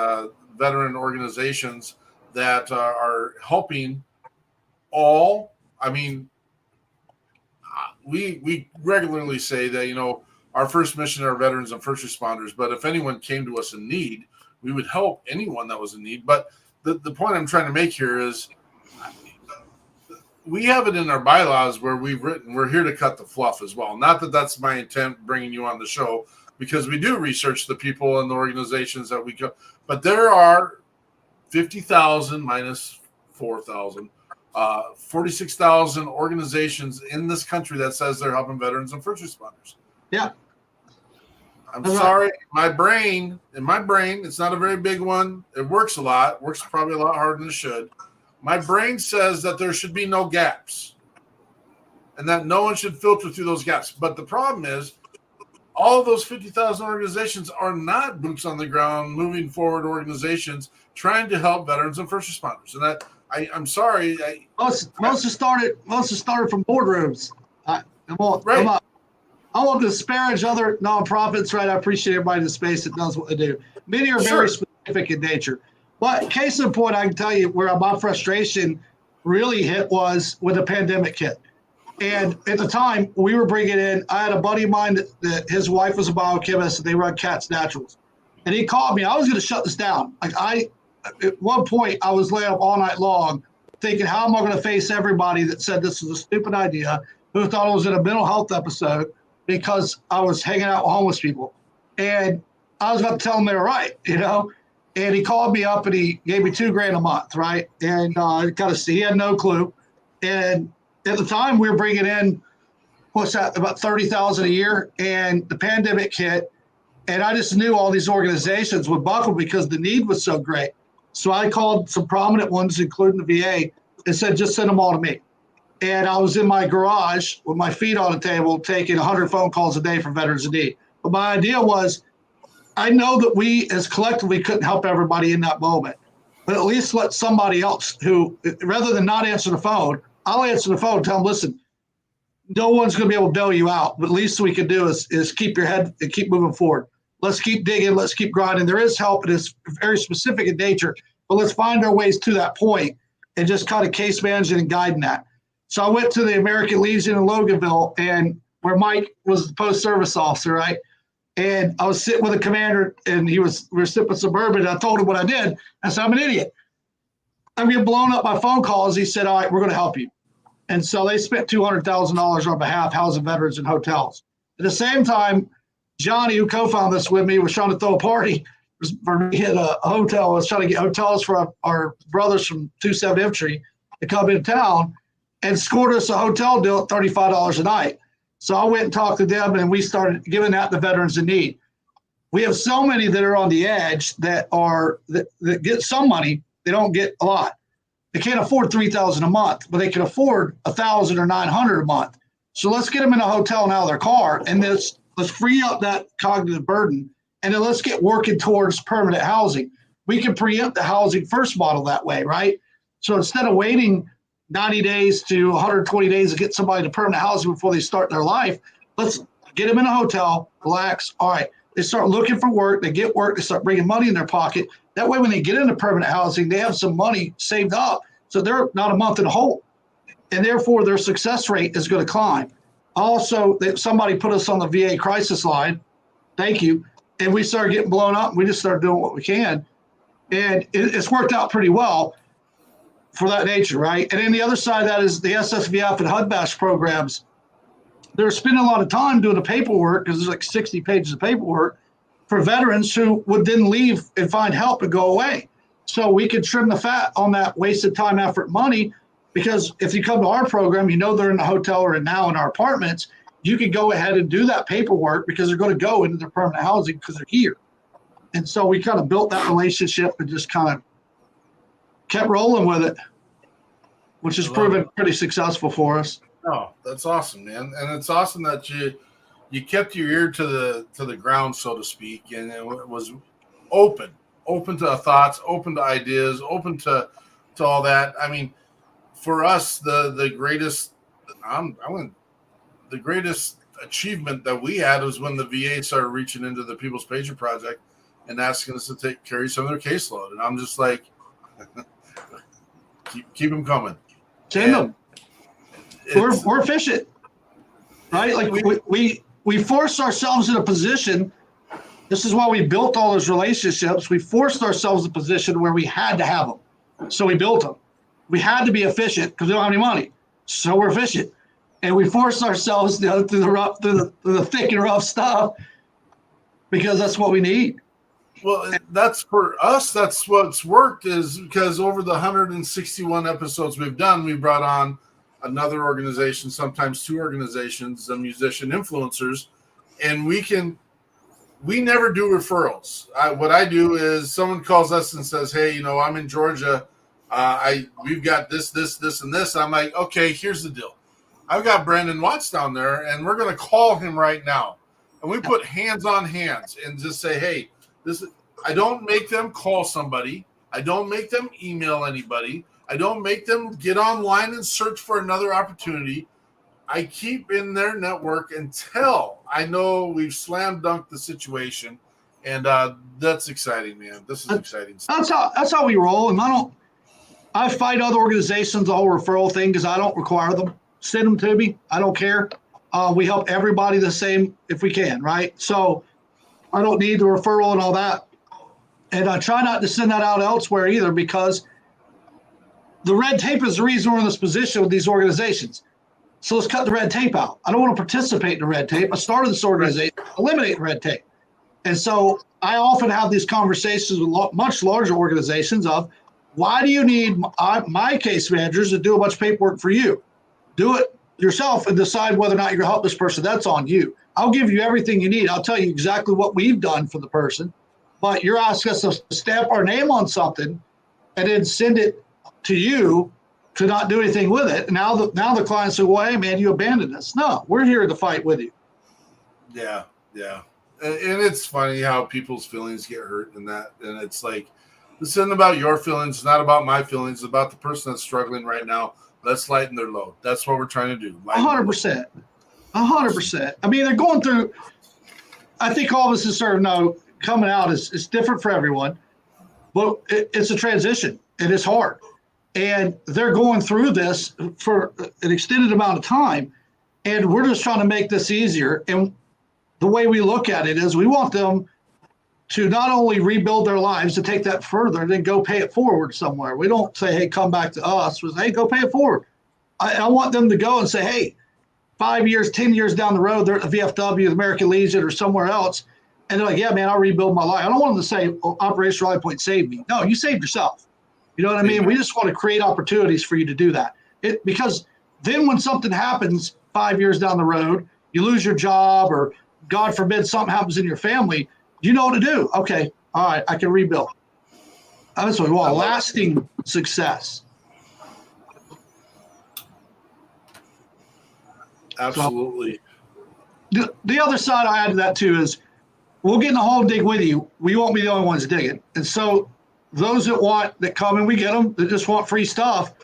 veteran organizations that are helping all. I mean, we regularly say that, you know, our first mission are veterans and first responders, but if anyone came to us in need, we would help anyone that was in need. But the point I'm trying to make here is we have it in our bylaws where we've written, we're here to cut the fluff as well. Not that that's my intent bringing you on the show, because we do research the people and the organizations that we go, but there are 50,000 minus 4,000, 46,000 organizations in this country that says they're helping veterans and first responders. Yeah. I'm sorry. In my brain, it's not a very big one. It works a lot, works probably a lot harder than it should. My brain says that there should be no gaps and that no one should filter through those gaps. But the problem is all of those 50,000 organizations are not boots on the ground, moving forward organizations trying to help veterans and first responders. And that I'm sorry. Most have started from boardrooms. I won't disparage other nonprofits, right? I appreciate everybody in the space that does what they do. Many are very specific in nature. But case in point, I can tell you where my frustration really hit was when the pandemic hit. And at the time, we were bringing in, I had a buddy of mine that his wife was a biochemist, and they run Cats Naturals. And he called me. I was going to shut this down. At one point, I was laying up all night long thinking, how am I going to face everybody that said this is a stupid idea, who thought it was in a mental health episode because I was hanging out with homeless people. And I was about to tell them they were right, you know? And he called me up and he gave me $2,000 a month, right? And he had no clue. And at the time, we were bringing in, about 30,000 a year. And the pandemic hit. And I just knew all these organizations would buckle because the need was so great. So I called some prominent ones, including the VA, and said, just send them all to me. And I was in my garage with my feet on the table, taking 100 phone calls a day for veterans in need. But my idea was, I know that we as collectively couldn't help everybody in that moment, but at least let somebody else who, rather than not answer the phone, I'll answer the phone and tell them, listen, no one's going to be able to bail you out. But at least we can do is keep your head and keep moving forward. Let's keep digging. Let's keep grinding. There is help. It is very specific in nature, but let's find our ways to that point and just kind of case managing and guiding that. So I went to the American Legion in Loganville, and where Mike was the post-service officer, right? And I was sitting with a commander, and we were sipping Suburban, and I told him what I did. I said, I'm an idiot. I'm getting blown up by phone calls. He said, all right, we're going to help you. And so they spent $200,000 on our behalf, housing veterans in hotels. At the same time, Johnny, who co-founded this with me, was trying to throw a party for me at a hotel. I was trying to get hotels for our brothers from 27 Infantry to come into town and scored us a hotel deal at $35 a night. So I went and talked to them, and we started giving that to veterans in need. We have so many that are on the edge that get some money. They don't get a lot. They can't afford $3,000 a month, but they can afford $1,000 or $900 a month. So let's get them in a hotel and out of their car, and let's free up that cognitive burden, and then let's get working towards permanent housing. We can preempt the housing first model that way, right? So instead of waiting 90 days to 120 days to get somebody to permanent housing before they start their life, let's get them in a hotel, relax. All right, they start looking for work, they get work, they start bringing money in their pocket. That way, when they get into permanent housing, they have some money saved up, so they're not a month in a hole, and therefore their success rate is going to climb. Also, somebody put us on the VA crisis line. Thank you. And we started getting blown up. We just started doing what we can, and it's worked out pretty well for that nature, right? And then the other side of that is the SSVF and HUD-BASH programs. they're spending a lot of time doing the paperwork because there's like 60 pages of paperwork for veterans who would then leave and find help and go away. So we could trim the fat on that wasted time, effort, money, because if you come to our program, you know they're in the hotel or now in our apartments, you can go ahead and do that paperwork because they're going to go into their permanent housing because they're here. And so we kind of built that relationship and just kind of kept rolling with it, which has proven pretty successful for us. Oh, that's awesome, man. And it's awesome that you kept your ear to the ground, so to speak, and it was open to thoughts, open to ideas, open to all that. I mean, for us, the greatest the greatest achievement that we had was when the VA started reaching into the People's Patriot Project and asking us to carry some of their caseload. And I'm just like, keep them coming. Send them. We're efficient, right? Like we forced ourselves in a position. This is why we built all those relationships. We forced ourselves in a position where we had to have them. So we built them. We had to be efficient because we don't have any money. So we're efficient. And we forced ourselves through the thick and rough stuff because that's what we need. Well, that's for us. That's what's worked is because over the 161 episodes we've done, we brought on another organization, sometimes two organizations, the musician influencers, and we never do referrals. What I do is someone calls us and says, "Hey, I'm in Georgia. We've got this, and this." I'm like, "Okay, here's the deal. I've got Brandon Watts down there, and we're going to call him right now." And we put hands on hands and just say, "Hey, I don't make them call somebody. I don't make them email anybody. I don't make them get online and search for another opportunity. I keep in their network until I know we've slam dunked the situation." And that's exciting, man. This is exciting stuff. That's how we roll. And I fight other organizations, the whole referral thing, because I don't require them. Send them to me. I don't care. We help everybody the same if we can, right? So I don't need the referral and all that. And I try not to send that out elsewhere either because the red tape is the reason we're in this position with these organizations. So let's cut the red tape out. I don't want to participate in the red tape. I started this organization, eliminate red tape. And so I often have these conversations with much larger organizations of, why do you need my case managers to do a bunch of paperwork for you? Do it yourself and decide whether or not you're going to help this person. That's on you. I'll give you everything you need. I'll tell you exactly what we've done for the person. But you're asking us to stamp our name on something and then send it to you to not do anything with it. And now the client said, "Well, hey, man, you abandoned us." No, we're here to fight with you. Yeah. And it's funny how people's feelings get hurt in that. And it's like, this isn't about your feelings. It's not about my feelings. It's about the person that's struggling right now. Let's lighten their load. That's what we're trying to do. 100%. 100%. I mean, they're going through, I think all of us is sort of know coming out is different for everyone, but it's a transition and it's hard. And they're going through this for an extended amount of time. And we're just trying to make this easier. And the way we look at it is we want them to not only rebuild their lives, to take that further, then go pay it forward somewhere. We don't say, "Hey, come back to us." We say, "Hey, go pay it forward." I want them to go and say, "Hey, 5 years, 10 years down the road, they're at the VFW, the American Legion, or somewhere else." And they're like, "Yeah, man, I'll rebuild my life." I don't want them to say, "Operation Rally Point saved me." No, you saved yourself. You know what I mean? We just want to create opportunities for you to do that. Because then when something happens 5 years down the road, you lose your job or God forbid something happens in your family, you know what to do. Okay, all right, I can rebuild. That's what we want, lasting success. Absolutely. So, the other side I add to that too is we'll get in the hole and dig with you. We won't be the only ones digging. And so those that come and we get them, that just want free stuff,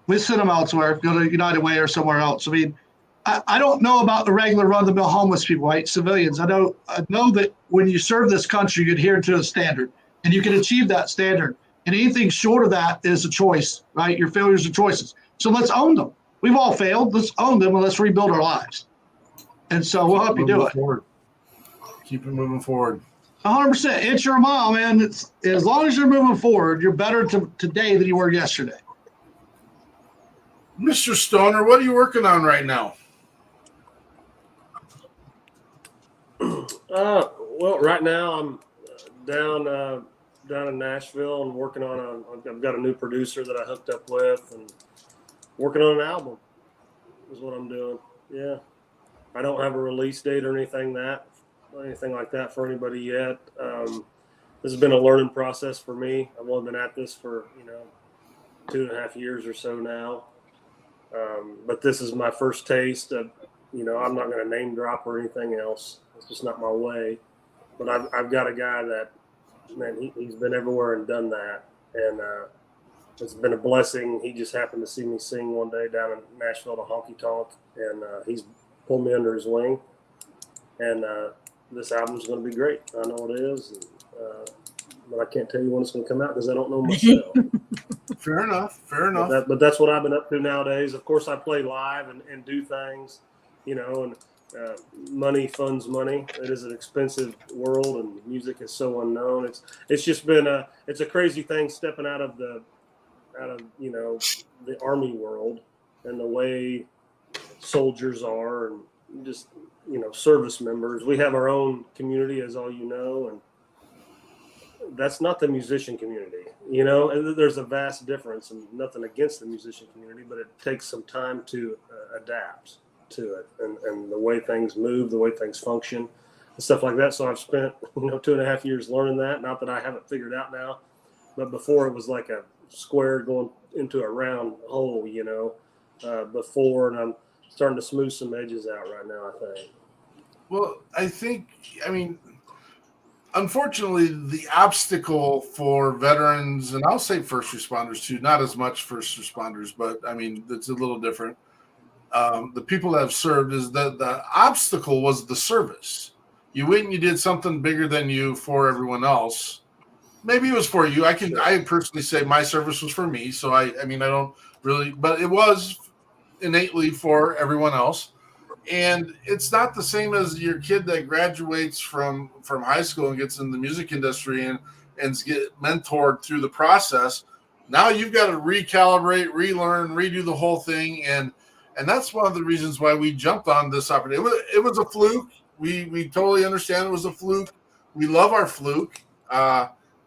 we send them elsewhere, go to United Way or somewhere else. I mean, I don't know about the regular run-of-the-mill homeless people, right? Civilians. I know that when you serve this country, you adhere to a standard, and you can achieve that standard. And anything short of that is a choice, right? Your failures are choices. So let's own them. We've all failed. Let's own them and let's rebuild our lives. And so we'll help you do it. Keep it moving forward. 100%. Inch or a mile, man. As long as you're moving forward, you're better today than you were yesterday. Mr. Stoner, what are you working on right now? Well, right now I'm down in Nashville and working on I've got a new producer that I hooked up with and working on an album is what I'm doing. Yeah. I don't have a release date or anything like that for anybody yet. This has been a learning process for me. I've only been at this for, 2.5 years or so now. But this is my first taste of, I'm not going to name drop or anything else. It's just not my way. But I've got a guy that, man, he's been everywhere and done that. And it's been a blessing. He just happened to see me sing one day down in Nashville to Honky Tonk. And he's pulled me under his wing. And this album's going to be great. I know it is. And, but I can't tell you when it's going to come out because I don't know myself. Fair enough. But that's what I've been up to nowadays. Of course, I play live and do things, and money funds money. It is an expensive world, and music is so unknown. It's just been it's a crazy thing stepping out of the Army world and the way soldiers are and just service members. We have our own community, as all you know, and that's not the musician community, and there's a vast difference, and nothing against the musician community, but it takes some time to adapt to it and the way things move, the way things function and stuff like that. So I've spent, 2.5 years learning that. Not that I haven't figured out now, but before it was like a square going into a round hole, before, and I'm starting to smooth some edges out right now, I think. Well, unfortunately, the obstacle for veterans, and I'll say first responders too, not as much first responders, but it's a little different. The people that have served is that the obstacle was the service. You went and you did something bigger than you for everyone else. Maybe it was for you. I personally say my service was for me. So I don't really, but it was innately for everyone else. And it's not the same as your kid that graduates from high school and gets in the music industry and get mentored through the process. Now you've got to recalibrate, relearn, redo the whole thing. And that's one of the reasons why we jumped on this opportunity. It was a fluke. We totally understand it was a fluke. We love our fluke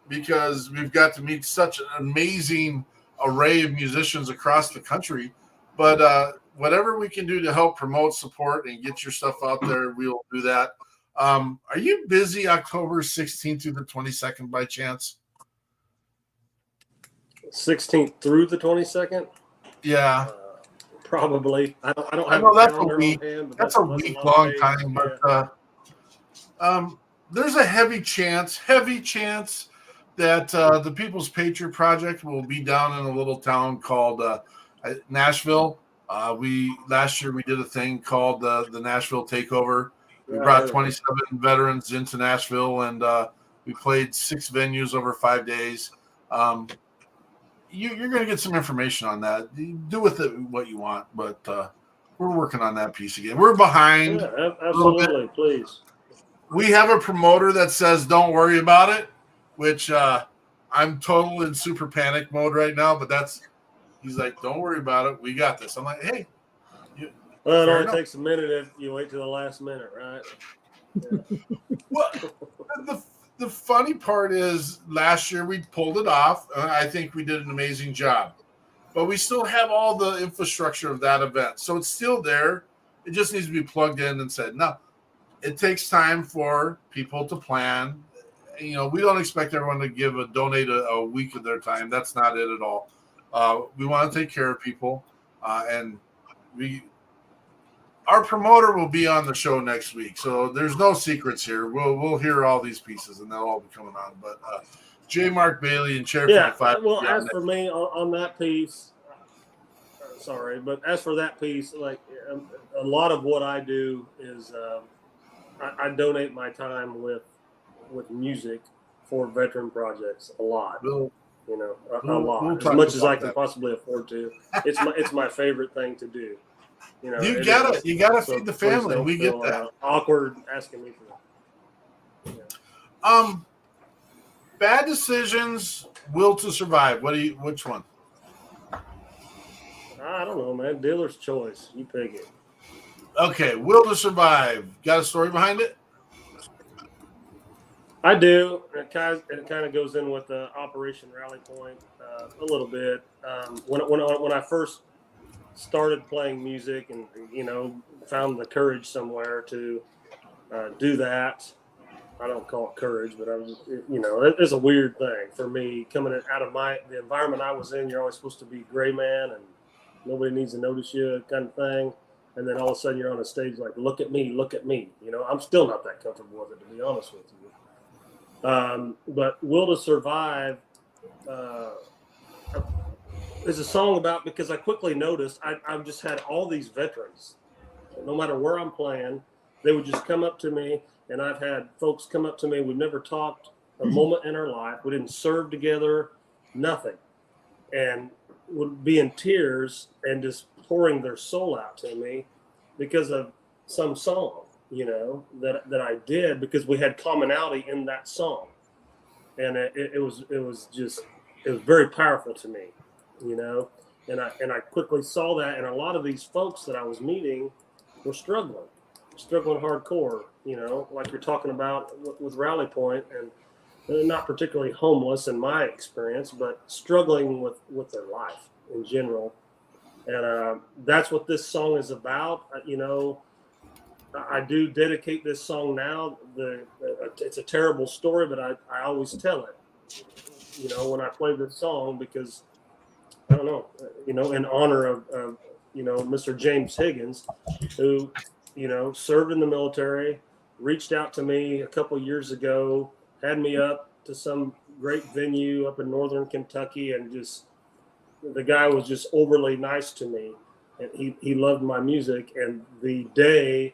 because we've got to meet such an amazing array of musicians across the country. But whatever we can do to help promote, support, and get your stuff out there, we'll do that. Are you busy October 16th through the 22nd by chance? 16th through the 22nd? Yeah. Probably. I don't have that's a a week. hand, but That's a week-long time. Yeah. But there's a heavy chance that the People's Patriot Project will be down in a little town called Nashville. Last year we did a thing called the Nashville Takeover. We brought 27 veterans into Nashville, and we played 6 venues over 5 days. You're going to get some information on that. Do with it what you want, but we're working on that piece again. We're behind. Yeah, absolutely, please. We have a promoter that says don't worry about it, which I'm total in super panic mode right now, but he's like, don't worry about it. We got this. I'm like, hey. Well, it only takes a minute if you wait till the last minute, right? Yeah. Well, the funny part is last year we pulled it off. I think we did an amazing job. But we still have all the infrastructure of that event. So it's still there. It just needs to be plugged in and said, no, it takes time for people to plan. We don't expect everyone to donate a week of their time. That's not it at all. We want to take care of people, and our promoter will be on the show next week. So there's no secrets here. We'll hear all these pieces, and they'll all be coming on. But J. Mark Bailey and Chair 55. Well, as for me on that piece, sorry, but as for that piece, like a lot of what I do is I donate my time with music for veteran projects a lot. A lot, as much as I can possibly afford to. It's my favorite thing to do. You gotta feed the family. We get that. Awkward asking me for that. Yeah. Bad decisions, will to survive. Which one? I don't know, man. Dealer's choice. You pick it. Okay, will to survive. Got a story behind it? I do. It kind of goes in with the Operation Rally Point a little bit. When I first started playing music and found the courage somewhere to do that. I don't call it courage, but it's a weird thing for me coming out of the environment I was in. You're always supposed to be gray man and nobody needs to notice you kind of thing. And then all of a sudden you're on a stage like, look at me. I'm still not that comfortable with it, to be honest with you. But Will to Survive is a song about, because I quickly noticed I've just had all these veterans. No matter where I'm playing, they would just come up to me. And I've had folks come up to me. We've never talked a moment in our life. We didn't serve together, nothing. And would be in tears and just pouring their soul out to me because of some song, that I did, because we had commonality in that song. And it was very powerful to me, and I quickly saw that. And a lot of these folks that I was meeting were struggling hardcore, like you're talking about with Rally Point, and they're not particularly homeless in my experience, but struggling with their life in general. And that's what this song is about. I do dedicate this song now. It's a terrible story, but I always tell it, when I play this song, because I don't know, in honor of Mr. James Higgins, who served in the military, reached out to me a couple years ago, had me up to some great venue up in northern Kentucky, and the guy was just overly nice to me, and he loved my music. And the day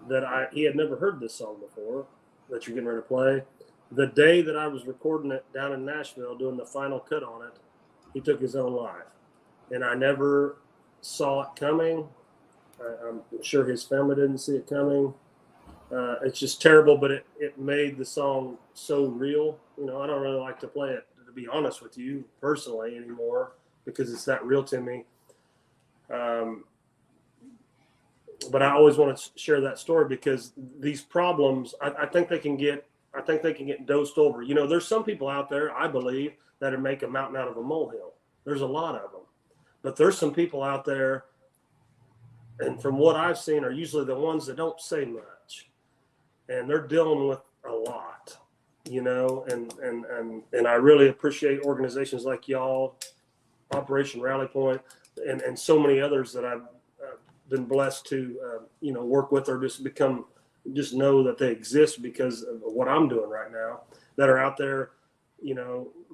that he had never heard this song before that you're getting ready to play, the day that I was recording it down in Nashville, doing the final cut on it, he took his own life. And I never saw it coming. I'm sure his family didn't see it coming. It's just terrible, but it made the song so real. I don't really like to play it, to be honest with you, personally anymore, because it's that real to me. But I always want to share that story, because these problems, I think they can get dosed over. There's some people out there, I believe, that would make a mountain out of a molehill. There's a lot of them. But there's some people out there, and from what I've seen, are usually the ones that don't say much. And they're dealing with a lot, and I really appreciate organizations like y'all, Operation Rally Point, and so many others that I've been blessed to, work with, or just know that they exist because of what I'm doing right now, that are out there,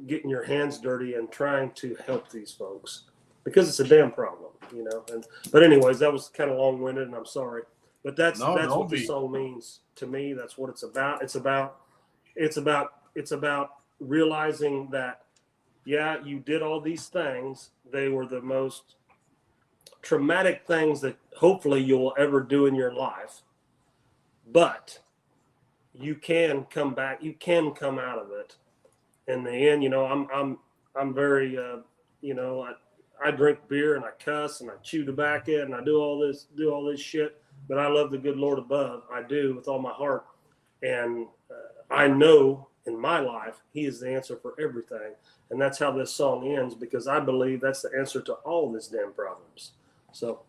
getting your hands dirty and trying to help these folks, because it's a damn problem, but anyways, that was kind of long-winded, and I'm sorry, but that's what the song means to me. That's what it's about. It's about realizing that, yeah, you did all these things. They were the most traumatic things that hopefully you'll ever do in your life, but you can come back. You can come out of it. In the end, I'm very, I drink beer and I cuss and I chew tobacco and I do all this shit, but I love the good Lord above. I do, with all my heart. And I know in my life, he is the answer for everything. And that's how this song ends, because I believe that's the answer to all these damn problems. So,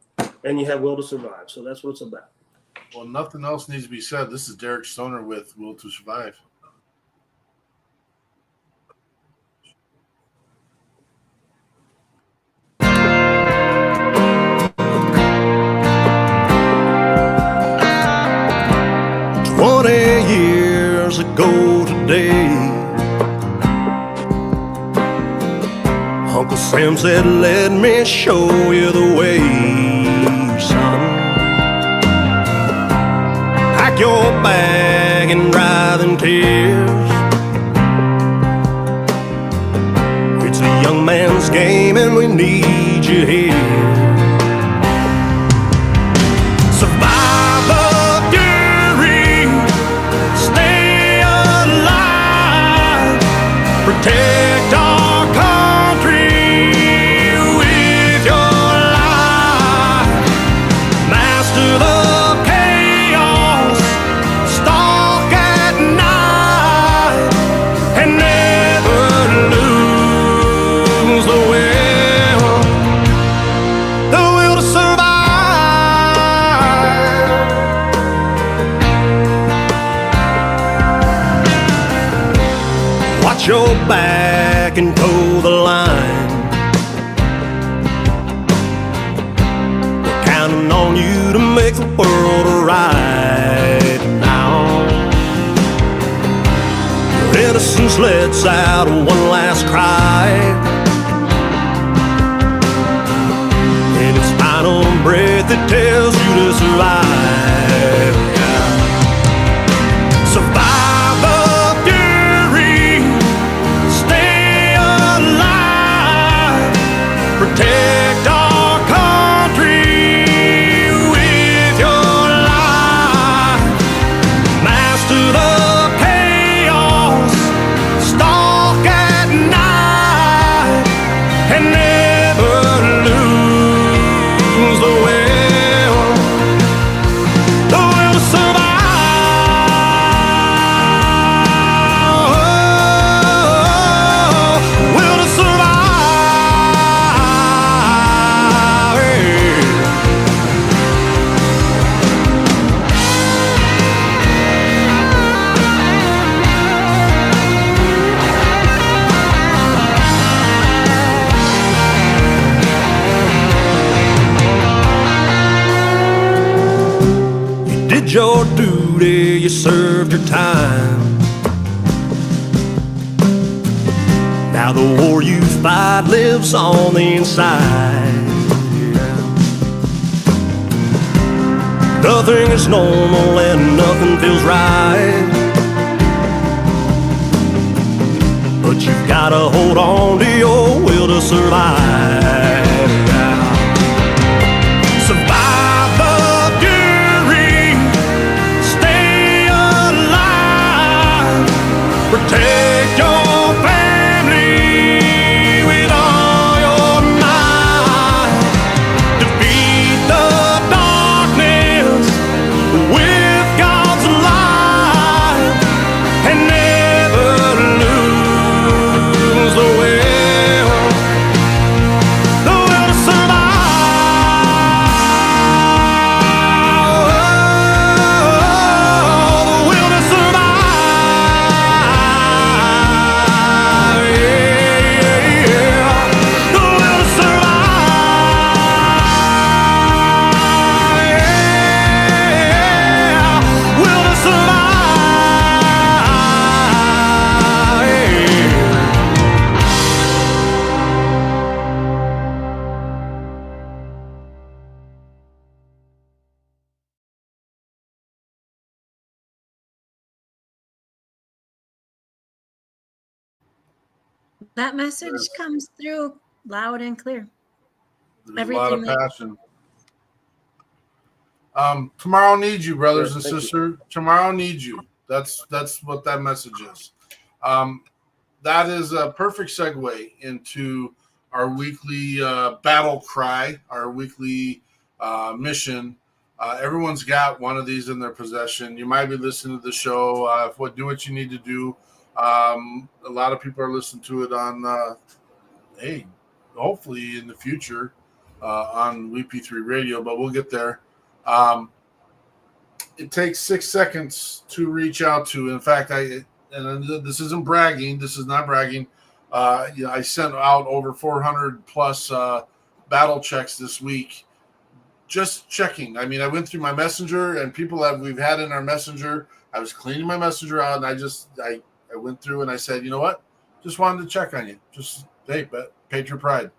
and you have Will to Survive. So that's what it's about. Well, nothing else needs to be said. This is Derek Stoner with Will to Survive. Years ago today, Uncle Sam said, let me show you the way, son. Pack your bag and dry them tears. It's a young man's game and we need you here. Protect our country with your life. Master the chaos, stalk at night. back and toe the line. We're counting on you to make the world right now. Your innocence lets out one last cry, and its final breath that tells you to survive. Survive the fury, stay alive, protect our country with your life. Master the chaos, stalk at night, and never lose the will to survive. Will to survive. You did your duty, you served your time. Now the war you fight lives on the inside. Nothing is normal and nothing feels right, but you've gotta hold on to your will to survive. Survive the fury, stay alive, protect your family with all your might, defeat the darkness with God's light, and never lose the will to survive. The will to survive. Yeah. The will to survive. Yeah. Will to survive. That message comes through loud and clear. There's a lot of Everything that- passion. Tomorrow needs you, brothers and Thank you. sisters. Tomorrow needs you. That's what that message is. That is a perfect segue into our weekly battle cry, our weekly mission. Everyone's got one of these in their possession. You might be listening to the show. Do what you need to do. A lot of people are listening to it on, hopefully in the future on WeP3 Radio, but we'll get there. It takes 6 seconds to reach out to. In fact, this isn't bragging. This is not bragging. I sent out over 400 plus battle checks this week. Just checking. I mean, I went through my messenger and people that we've had in our messenger. I was cleaning my messenger out, and I went through and I said, you know what? Just wanted to check on you. Just, hey, Patriot Pride.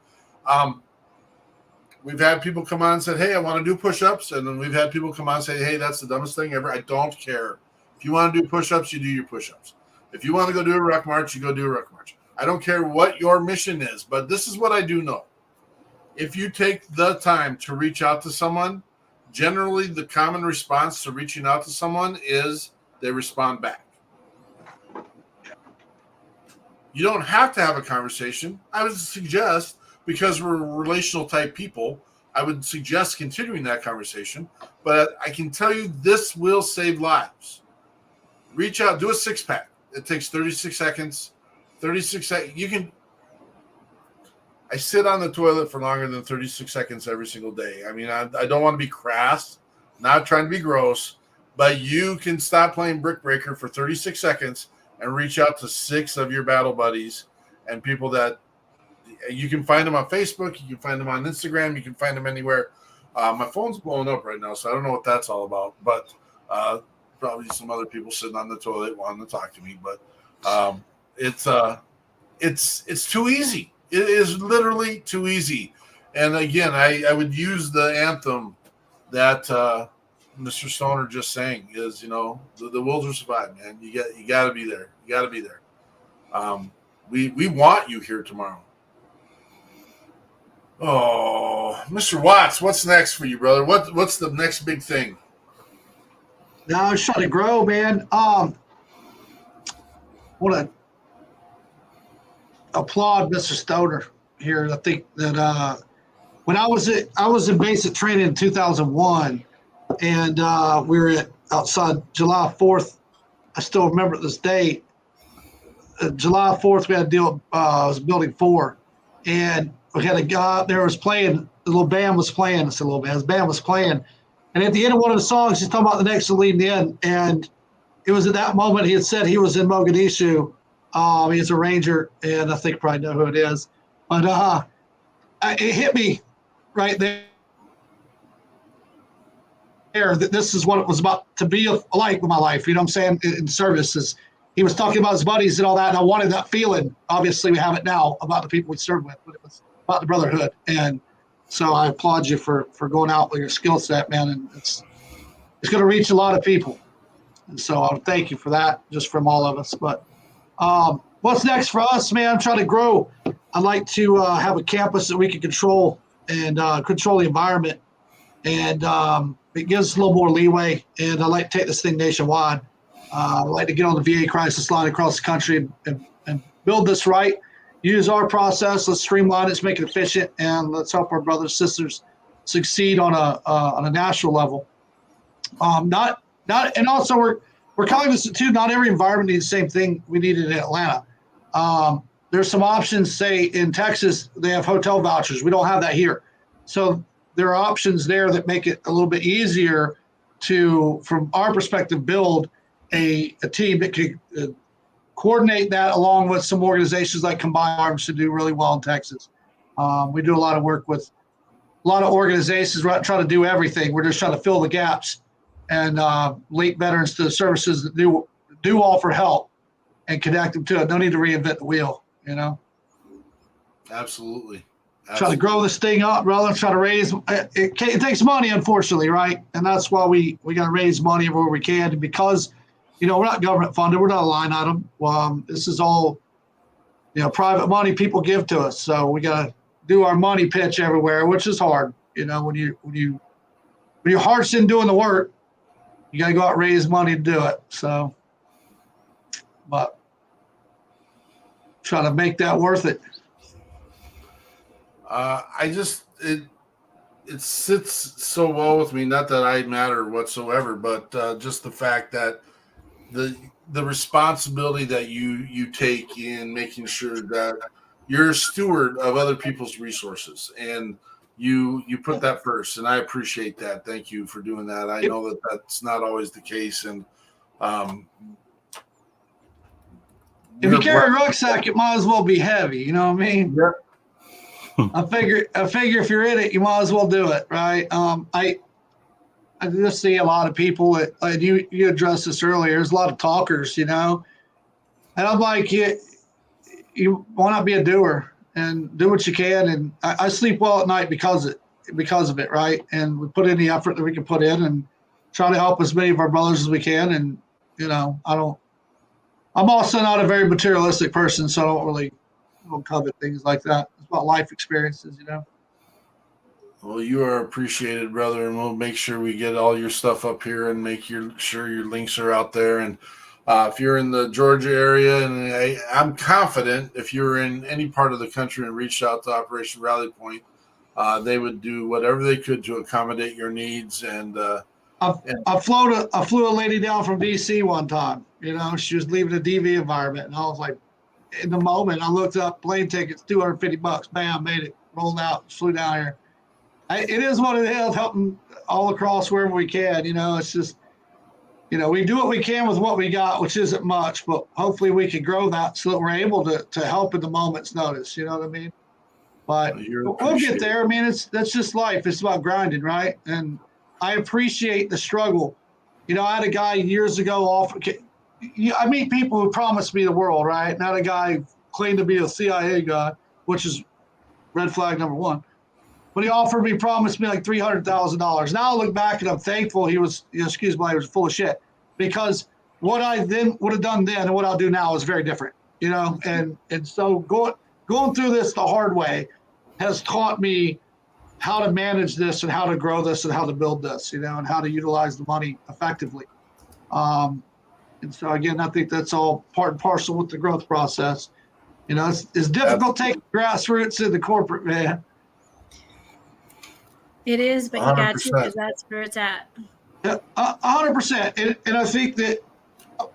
We've had people come on and said, hey, I want to do push-ups. And then we've had people come on and say, hey, that's the dumbest thing ever. I don't care. If you want to do push-ups, you do your push-ups. If you want to go do a ruck march, you go do a ruck march. I don't care what your mission is, but this is what I do know. If you take the time to reach out to someone, generally the common response to reaching out to someone is they respond back. You don't have to have a conversation. I would suggest, because we're relational type people, I would suggest continuing that conversation. But I can tell you this will save lives. Reach out, do a 6-pack. It takes 36 seconds. 36 seconds. You can. I sit on the toilet for longer than 36 seconds every single day. I mean, I don't want to be crass, not trying to be gross, but you can stop playing Brick Breaker for 36 seconds and reach out to 6 of your battle buddies and people that you can find them on Facebook, you can find them on Instagram, you can find them anywhere. My phone's blowing up right now, so I don't know what that's all about, but probably some other people sitting on the toilet wanting to talk to me. But it's too easy. It is literally too easy. And again, I would use the anthem that Mr. Stoner just sang is, the will to survive, man. You got to be there. You got to be there. We want you here tomorrow. Oh, Mr. Watts, what's next for you, brother? What's the next big thing? Now I'm trying to grow, man. Want to applaud Mr. Stoner here. I think that when I was in basic training in 2001, and we were outside July 4th. I still remember this date. July 4th, we had to deal. It was Building 4, and we had a guy there was playing. The little band was playing. It's a little band. His band was playing, and at the end of one of the songs, he's talking about the next to lead in, and it was at that moment he had said he was in Mogadishu. He's a ranger, and I think you probably know who it is. But it hit me right there that this is what it was about to be like with my life. You know what I'm saying? In services, he was talking about his buddies and all that, and I wanted that feeling. Obviously, we have it now about the people we serve with, but it was about the brotherhood. And so I applaud you for going out with your skill set, man. And it's going to reach a lot of people. And so I thank you for that, just from all of us. But what's next for us, man? I'm trying to grow. I'd like to have a campus that we can control and control the environment. And it gives us a little more leeway. And I'd like to take this thing nationwide. I'd like to get on the VA crisis line across the country and build this right. Use our process. Let's streamline it. Let's make it efficient. And let's help our brothers and sisters succeed on a national level. And also we're cognizant too, not every environment needs the same thing we needed in Atlanta. There's some options, say in Texas, they have hotel vouchers. We don't have that here. So there are options there that make it a little bit easier to, from our perspective, build a team that could coordinate that along with some organizations like Combined Arms to do really well in Texas. We do a lot of work with a lot of organizations. We're not trying to do everything. We're just trying to fill the gaps and link veterans to the services that do offer help and connect them to it. No need to reinvent the wheel, Absolutely. Try to grow this thing up, brother. Try to raise it takes money, unfortunately, right? And that's why we got to raise money where we can. And because, we're not government funded, we're not a line item. This is all, private money people give to us. So we got to do our money pitch everywhere, which is hard. When your heart's in doing the work, you got to go out and raise money to do it. So, but try to make that worth it. It sits so well with me, not that I matter whatsoever, but just the fact that the responsibility that you take in making sure that you're a steward of other people's resources and you put that first. And I appreciate that. Thank you for doing that. I know that that's not always the case. And if you carry a rucksack, it might as well be heavy. You know what I mean? Yeah. I figure if you're in it, you might as well do it, right? I just see a lot of people that, like you addressed this earlier. There's a lot of talkers, and I'm like, you want to be a doer and do what you can. And I sleep well at night because of it, right? And we put in the effort that we can put in and try to help as many of our brothers as we can. And I'm also not a very materialistic person, so I don't covet things like that. It's about life experiences, Well, you are appreciated, brother, and we'll make sure we get all your stuff up here and make sure your links are out there. And if you're in the Georgia area, and I'm confident if you're in any part of the country and reached out to Operation Rally Point, they would do whatever they could to accommodate your needs. And I flew a lady down from DC one time. She was leaving a DV environment, and I was like, in the moment, I looked up plane tickets, $250. Bam, made it, rolled out, flew down here. It is what it is, helping all across wherever we can. It's just we do what we can with what we got, which isn't much, but hopefully we can grow that so that we're able to help at the moment's notice. You know what I mean? But we'll get there. I mean, that's just life. It's about grinding, right? And I appreciate the struggle. I had a guy years ago I meet people who promise me the world, right? Not a guy who claimed to be a CIA guy, which is red flag number one. But he promised me like $300,000. Now I look back and I'm thankful he was, excuse me, he was full of shit. Because what I then would have done then and what I'll do now is very different, And so going through this the hard way has taught me how to manage this and how to grow this and how to build this, and how to utilize the money effectively. And so again, I think that's all part and parcel with the growth process. It's difficult taking grassroots into corporate, man. It is, but you got to, because that's where it's at. Yeah, 100%. And I think that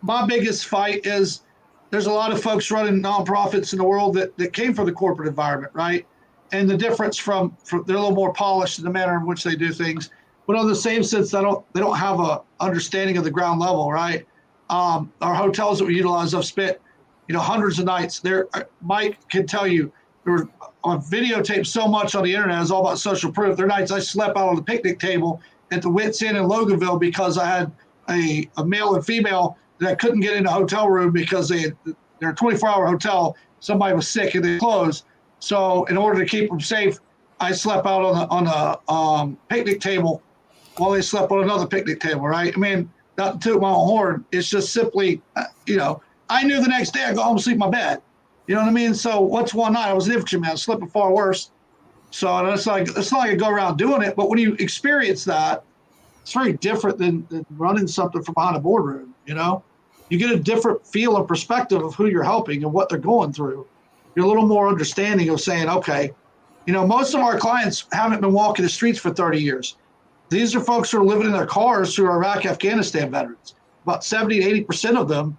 my biggest fight is there's a lot of folks running nonprofits in the world that came from the corporate environment, right? And the difference from they're a little more polished in the manner in which they do things, but on the same sense, they don't have a understanding of the ground level, right? Our hotels that we utilize, I've spent, hundreds of nights there. Mike can tell you, on videotape so much on the internet is all about social proof. There are nights I slept out on the picnic table at the Wits Inn in Loganville because I had a male and female that I couldn't get in a hotel room because they're a 24-hour hotel. Somebody was sick and they closed. So in order to keep them safe, I slept out on a picnic table while they slept on another picnic table, right? I mean, not to toot my own horn. It's just simply, I knew the next day I'd go home and sleep in my bed. You know what I mean? So what's one night? I was an infantryman. I was sleeping far worse. So it's not like I go around doing it. But when you experience that, it's very different than running something from behind a boardroom. You get a different feel and perspective of who you're helping and what they're going through. You're a little more understanding of saying, okay, most of our clients haven't been walking the streets for 30 years. These are folks who are living in their cars who are Iraq, Afghanistan veterans. About 70 to 80% of them,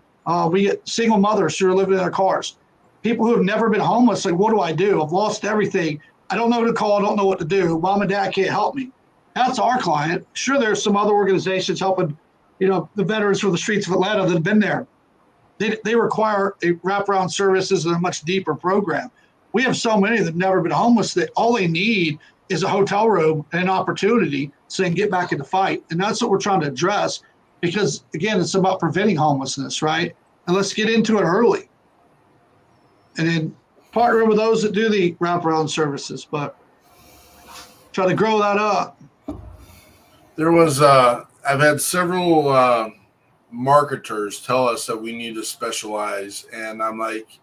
we get single mothers who are living in their cars. People who have never been homeless, like, what do I do? I've lost everything. I don't know who to call. I don't know what to do. Mom and dad can't help me. That's our client. Sure, there's some other organizations helping, the veterans from the streets of Atlanta that have been there. They require a wraparound services and a much deeper program. We have so many that have never been homeless that all they need is a hotel room and an opportunity so they can get back in the fight. And that's what we're trying to address because, again, it's about preventing homelessness, right? And let's get into it early. And then partner with those that do the wraparound services, but try to grow that up. There was, I've had several marketers tell us that we need to specialize. And I'm like,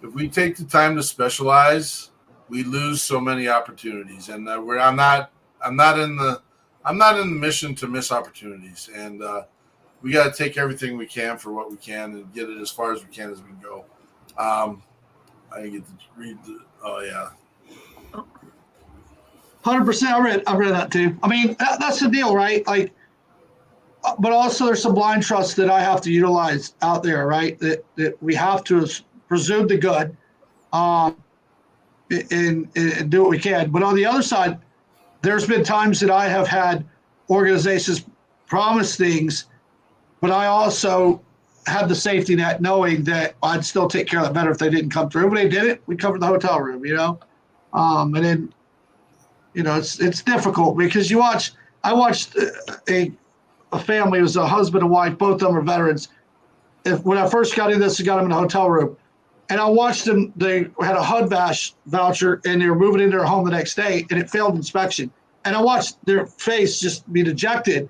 if we take the time to specialize, we lose so many opportunities. And I'm not in the mission to miss opportunities. And we got to take everything we can for what we can and get it as far as we can as we can go. I didn't get to read oh yeah. 100%. I read that too. I mean, that's the deal, right? Like, but also there's some blind trust that I have to utilize out there, right? That we have to presume the good, and do what we can. But on the other side, there's been times that I have had organizations promise things, but I also had the safety net knowing that I'd still take care of that better if they didn't come through. When they did it, we covered the hotel room, and then, it's difficult because I watched a family, it was a husband and wife, both of them are veterans. When I first got into this, I got them in a hotel room. And I watched them, they had a HUD voucher and they were moving into their home the next day and it failed inspection. And I watched their face just be dejected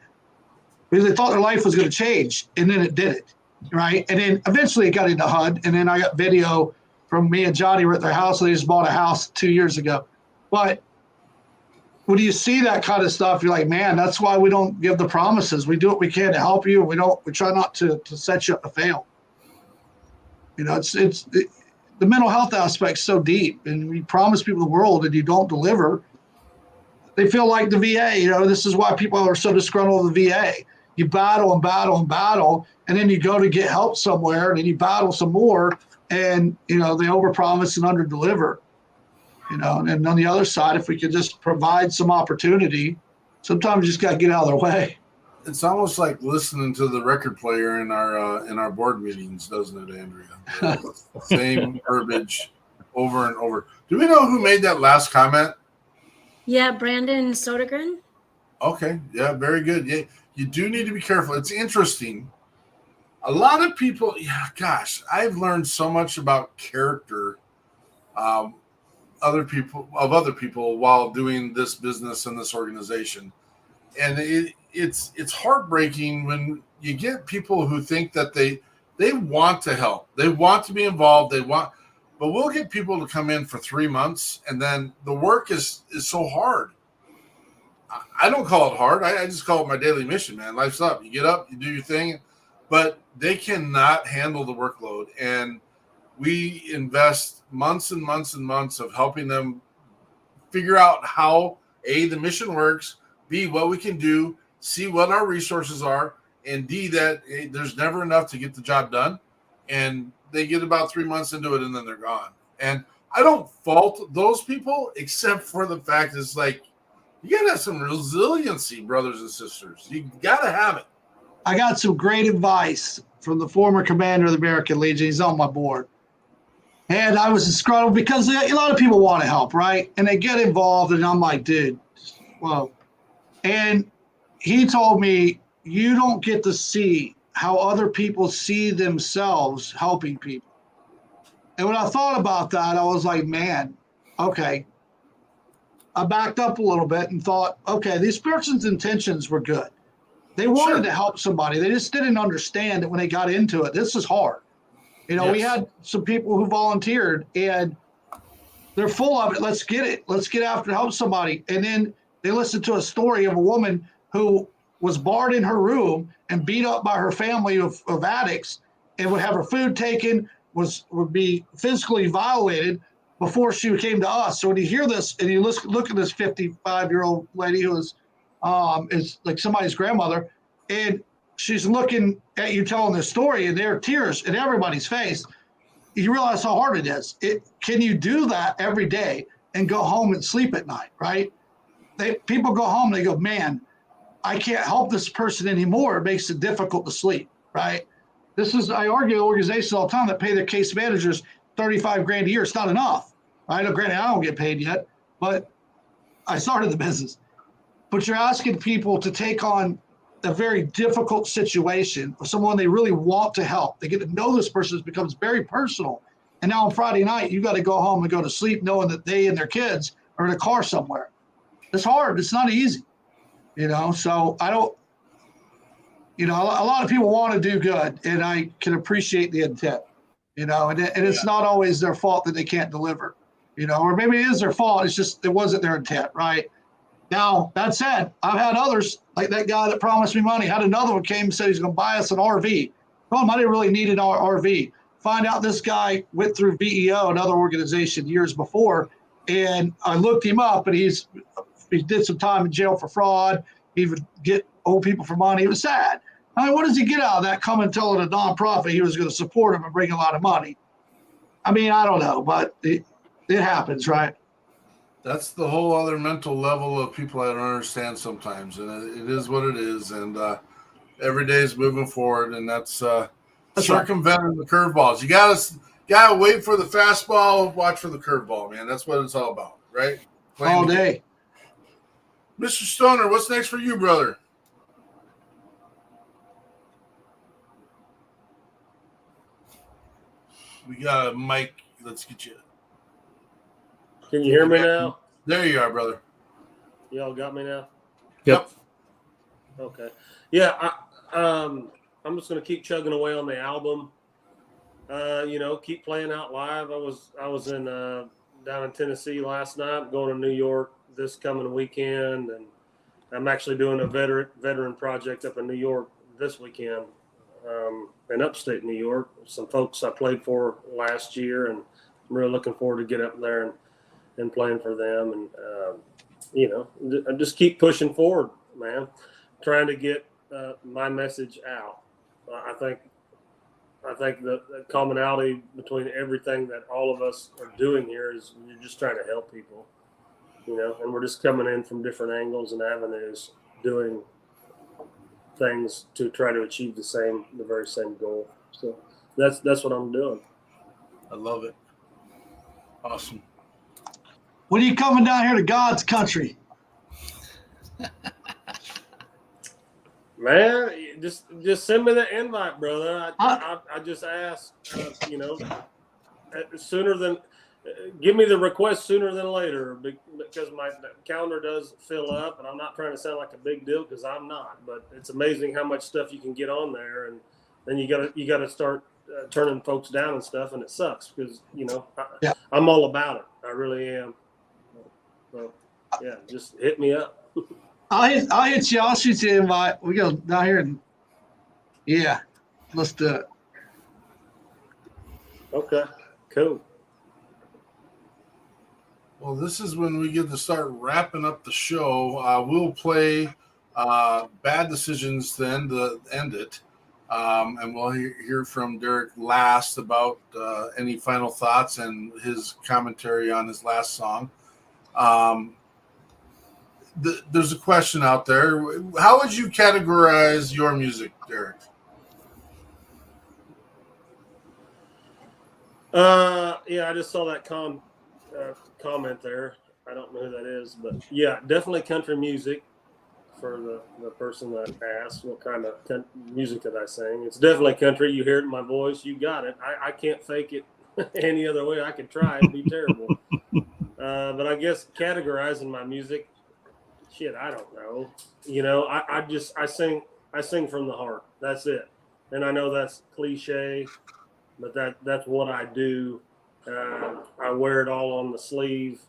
because they thought their life was going to change. And then it didn't, right? And then eventually it got into HUD. And then I got video from me and Johnny were at their house. They just bought a house 2 years ago. But when you see that kind of stuff, you're like, man, that's why we don't give the promises. We do what we can to help you. We try not to set you up to fail. It's the mental health aspect's so deep, and we promise people the world and you don't deliver. They feel like the VA, this is why people are so disgruntled with the VA. You battle and battle and battle, and then you go to get help somewhere and then you battle some more and, they overpromise and underdeliver. And on the other side, if we could just provide some opportunity, sometimes you just got to get out of their way. It's almost like listening to the record player in our board meetings, doesn't it, Andrea? Same verbiage over and over. Do we know who made that last comment? Yeah, Brandon Sodergren. Okay, yeah, very good. Yeah, you do need to be careful. It's interesting. A lot of people, yeah, gosh, I've learned so much about character, other people while doing this business and this organization, and it's heartbreaking when you get people who think that they want to help, they want to be involved, but we'll get people to come in for 3 months, and then the work is so hard. I don't call it hard. I just call it my daily mission, man. Life's up. You get up, you do your thing, but they cannot handle the workload. And we invest months and months and months of helping them figure out how, A, the mission works, B, what we can do, C, what our resources are, and D, that there's never enough to get the job done. And they get about 3 months into it, and then they're gone. And I don't fault those people, except for the fact it's like, you gotta have some resiliency, brothers and sisters. You gotta have it. I got some great advice from the former commander of the American Legion. He's on my board. And I was disgruntled because a lot of people want to help, right? And they get involved, and I'm like, dude, whoa. And he told me, you don't get to see how other people see themselves helping people. And when I thought about that, I was like, man, okay. I backed up a little bit and thought, okay, this person's intentions were good. They wanted to help somebody. They just didn't understand that when they got into it, this is hard. You know, we had some people who volunteered, and they're full of it. Let's get it. Let's get after help somebody. And then they listened to a story of a woman who was barred in her room and beat up by her family of addicts, and would have her food taken, would be physically violated before she came to us. So when you hear this and you look at this 55-year-old lady who is like somebody's grandmother, and she's looking at you telling this story, and there are tears in everybody's face, you realize how hard it is. Can you do that every day and go home and sleep at night, right? People go home and they go, man, I can't help this person anymore. It makes it difficult to sleep, right? I argue organizations all the time that pay their case managers $35,000 a year. It's not enough. I know, granted, I don't get paid yet, but I started the business. But you're asking people to take on a very difficult situation with someone they really want to help. They get to know this person. It becomes very personal. And now on Friday night, you got to go home and go to sleep knowing that they and their kids are in a car somewhere. It's hard. It's not easy, you know? So I don't, you know, a lot of people want to do good, and I can appreciate the intent, you know, and it's not always their fault that they can't deliver, you know, or maybe it is their fault. It's just, it wasn't their intent, right? Now, that said, I've had others, like that guy that promised me money, had another one came and said he's going to buy us an RV. Well, I didn't really need an RV. Find out this guy went through VEO, another organization, years before, and I looked him up, and he did some time in jail for fraud. He would get old people for money. It was sad. I mean, what does he get out of that? Coming telling a nonprofit he was going to support him and bring a lot of money. I mean, I don't know, but it happens, right? That's the whole other mental level of people I don't understand sometimes, and it is what it is. And every day is moving forward, and that's circumventing the curveballs. You gotta wait for the fastball, watch for the curveball, man. That's what it's all about, right? All day. Mr. Stoner, what's next for you, brother? We got a mic. Let's get you. Can you hear me now? There you are, brother. Y'all got me now? Yep. Okay. Yeah, I'm just gonna keep chugging away on the album. You know, keep playing out live. I was in down in Tennessee last night. I'm going to New York this coming weekend, and I'm actually doing a veteran project up in New York this weekend, in upstate New York. Some folks I played for last year, and I'm really looking forward to get up there and playing for them. And you know, just keep pushing forward, man. Trying to get my message out. I think the commonality between everything that all of us are doing here is you're just trying to help people, you know, and we're just coming in from different angles and avenues doing things to try to achieve the very same goal. So that's what I'm doing. I love it. Awesome. When are you coming down here to God's country? Man, just send me the invite, brother. I just asked, sooner than give me the request sooner than later, because my calendar does fill up, and I'm not trying to sound like a big deal because I'm not. But it's amazing how much stuff you can get on there, and then you gotta start turning folks down and stuff, and it sucks because I'm all about it. I really am. So yeah, just hit me up. I'll hit you. I'll shoot you an invite. We go down here and let's do it. Okay, cool. Well, this is when we get to start wrapping up the show. We'll play Bad Decisions then to end it. And we'll hear from Derek last about any final thoughts and his commentary on his last song. There's a question out there. How would you categorize your music, Derek? I just saw that comment there. I don't know who that is, but yeah, definitely country music for the person that asked what kind of music that I sing. It's definitely country. You hear it in my voice. You got it. I can't fake it any other way. I could try. It'd be terrible. But I guess categorizing my music, shit, I don't know. I sing from the heart. That's it. And I know that's cliche, but that's what I do. I wear it all on the sleeve.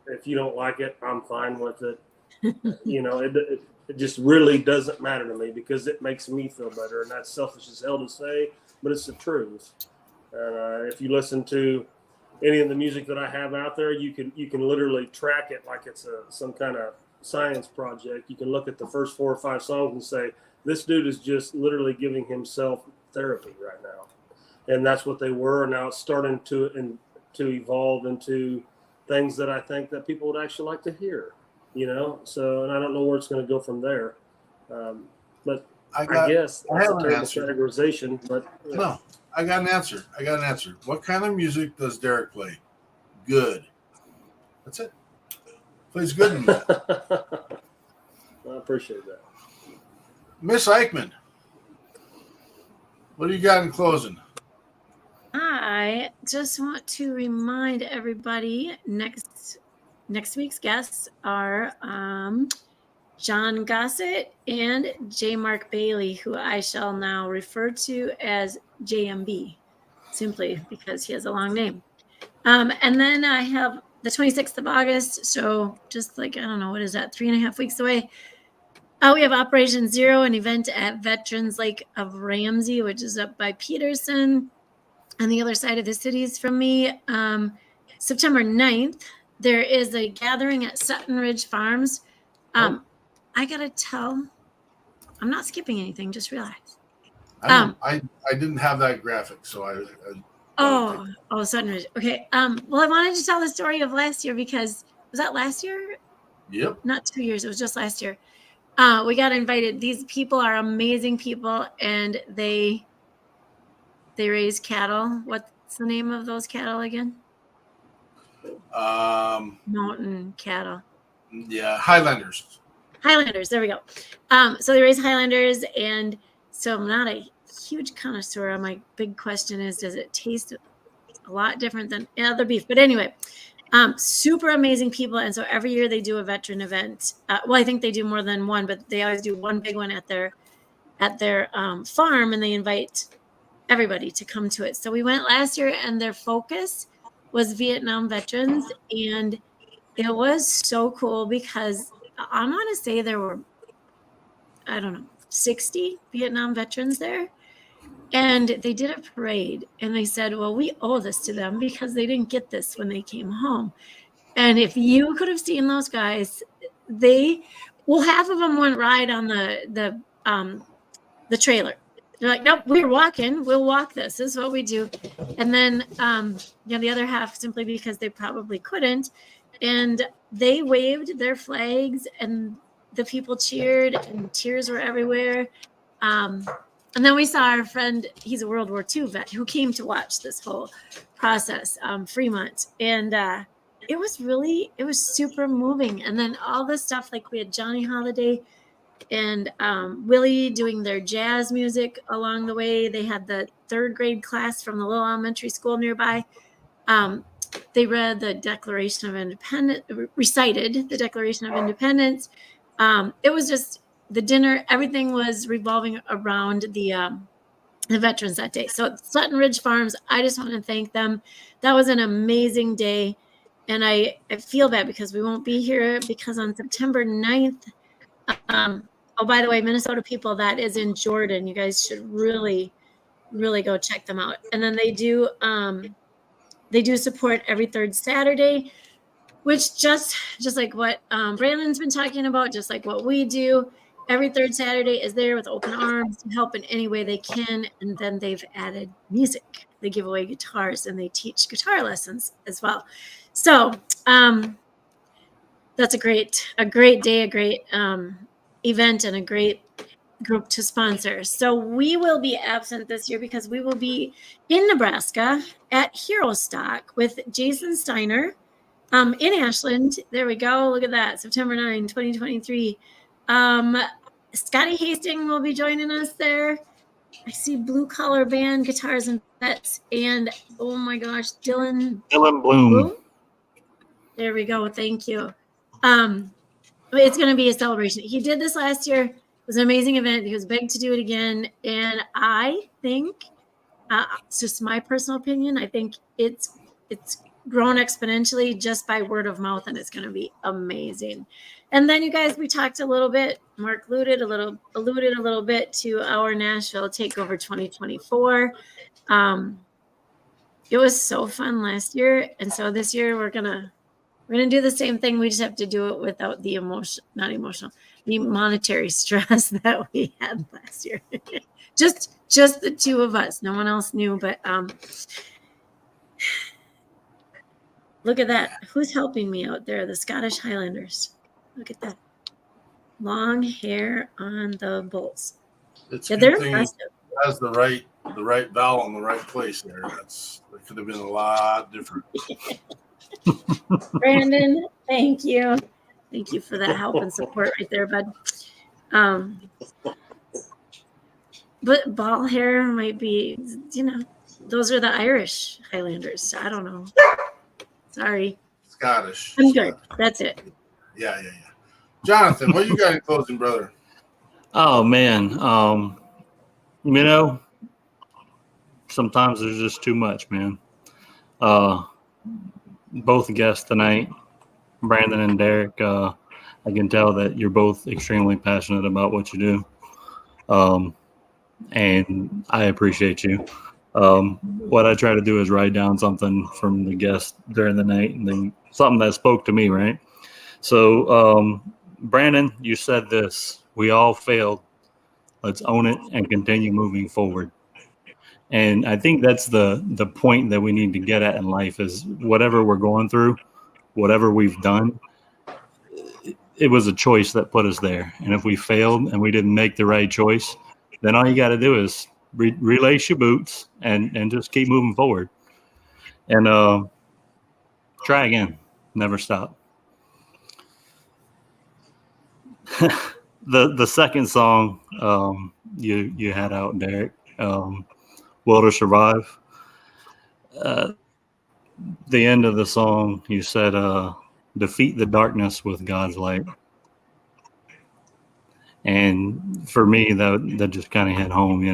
If you don't like it, I'm fine with it. It just really doesn't matter to me because it makes me feel better, and that's selfish as hell to say, but it's the truth. And if you listen to any of the music that I have out there, you can literally track it like it's some kind of science project. You can look at the first 4 or 5 songs and say, this dude is just literally giving himself therapy right now. And that's what they were. And now it's starting to evolve into things that I think that people would actually like to hear, So, and I don't know where it's going to go from there. But I guess that's a terrible categorization. But no, I got an answer. What kind of music does Derek play? Good. That's it. Plays good music. I appreciate that. Miss Eichmann, what do you got in closing? I just want to remind everybody next week's guests are John Gossett and J. Mark Bailey, who I shall now refer to as JMB, simply because he has a long name. And then I have the 26th of August, so just like, I don't know, what is that, 3.5 weeks away. We have Operation Zero, an event at Veterans Lake of Ramsey, which is up by Peterson on the other side of the cities from me. September 9th, there is a gathering at Sutton Ridge Farms. I got to tell, I'm not skipping anything, just relax. I didn't have that graphic, so I Sutton Ridge. Okay. Well, I wanted to tell the story of last year because, was that last year? Yep. Not 2 years. It was just last year. We got invited. These people are amazing people, and they raise cattle. What's the name of those cattle again? Mountain cattle. Yeah, Highlanders. There we go. So they raise Highlanders, and so I'm not a huge connoisseur. My big question is, does it taste a lot different than other beef? But anyway, super amazing people, and so every year they do a veteran event. Well, I think they do more than one, but they always do one big one at their farm, and they invite everybody to come to it. So we went last year, and their focus was Vietnam veterans, and it was so cool because I want to say there were, 60 Vietnam veterans there. And they did a parade, and they said, well, we owe this to them because they didn't get this when they came home. And if you could have seen those guys, half of them went ride on the trailer. They're like, nope, we're walking. We'll walk this. This is what we do. And then, the other half simply because they probably couldn't. And they waved their flags, and the people cheered and tears were everywhere. And then we saw our friend, he's a World War II vet who came to watch this whole process, Fremont. And it was super moving. And then all this stuff, like we had Johnny Holiday and Willie doing their jazz music along the way. They had the 3rd grade class from the little elementary school nearby. They read the Declaration of Independence, recited the Declaration of Independence. It was just the dinner, everything was revolving around the veterans that day. So Sutton Ridge Farms, I just want to thank them. That was an amazing day. And I feel bad because we won't be here because on September 9th, oh, by the way, Minnesota people, that is in Jordan. You guys should really, really go check them out. And then they do support every 3rd Saturday, which just like what Brandon's been talking about, just like what we do. Every 3rd Saturday is there with open arms to help in any way they can. And then they've added music. They give away guitars and they teach guitar lessons as well. So that's a great day, a great event, and a great group to sponsor. So we will be absent this year because we will be in Nebraska at Hero Stock with Jason Steiner in Ashland. There we go. Look at that. September 9, 2023. Scotty Hastings will be joining us there. I see Blue Collar Band, Guitars and Vets, and oh my gosh, Dylan Bloom. There we go. Thank you. It's going to be a celebration. He did this last year. It was an amazing event. He was begged to do it again. And I think, it's just my personal opinion, I think it's grown exponentially just by word of mouth, and it's going to be amazing. And then, you guys, we talked a little bit, Mark alluded a little bit to our Nashville Takeover 2024. It was so fun last year. And so this year we're going to do the same thing. We just have to do it without the the monetary stress that we had last year. just the 2 of us. No one else knew, but look at that. Who's helping me out there? The Scottish Highlanders. Look at that. Long hair on the bulls. It's yeah, a they're good thing impressive. it has the right vowel in the right place there. That could have been a lot different. Brandon, thank you. Thank you for that help and support right there, bud. But ball hair might be, those are the Irish Highlanders. I don't know. Sorry. Scottish. I'm good. That's it. Yeah. Jonathan, what you got in closing, brother? Oh man, sometimes there's just too much, man. Both guests tonight, Brandon and Derek, I can tell that you're both extremely passionate about what you do, and I appreciate you. What I try to do is write down something from the guest during the night, and then something that spoke to me, right? So, Brandon, you said this: we all failed. Let's own it and continue moving forward. And I think that's the point that we need to get at in life is whatever we're going through, whatever we've done, it was a choice that put us there. And if we failed and we didn't make the right choice, then all you got to do is relace your boots and just keep moving forward. And try again. Never stop. The second song you had out, Derek, Will to Survive. The end of the song, you said, defeat the darkness with God's light. And for me, that just kind of hit home.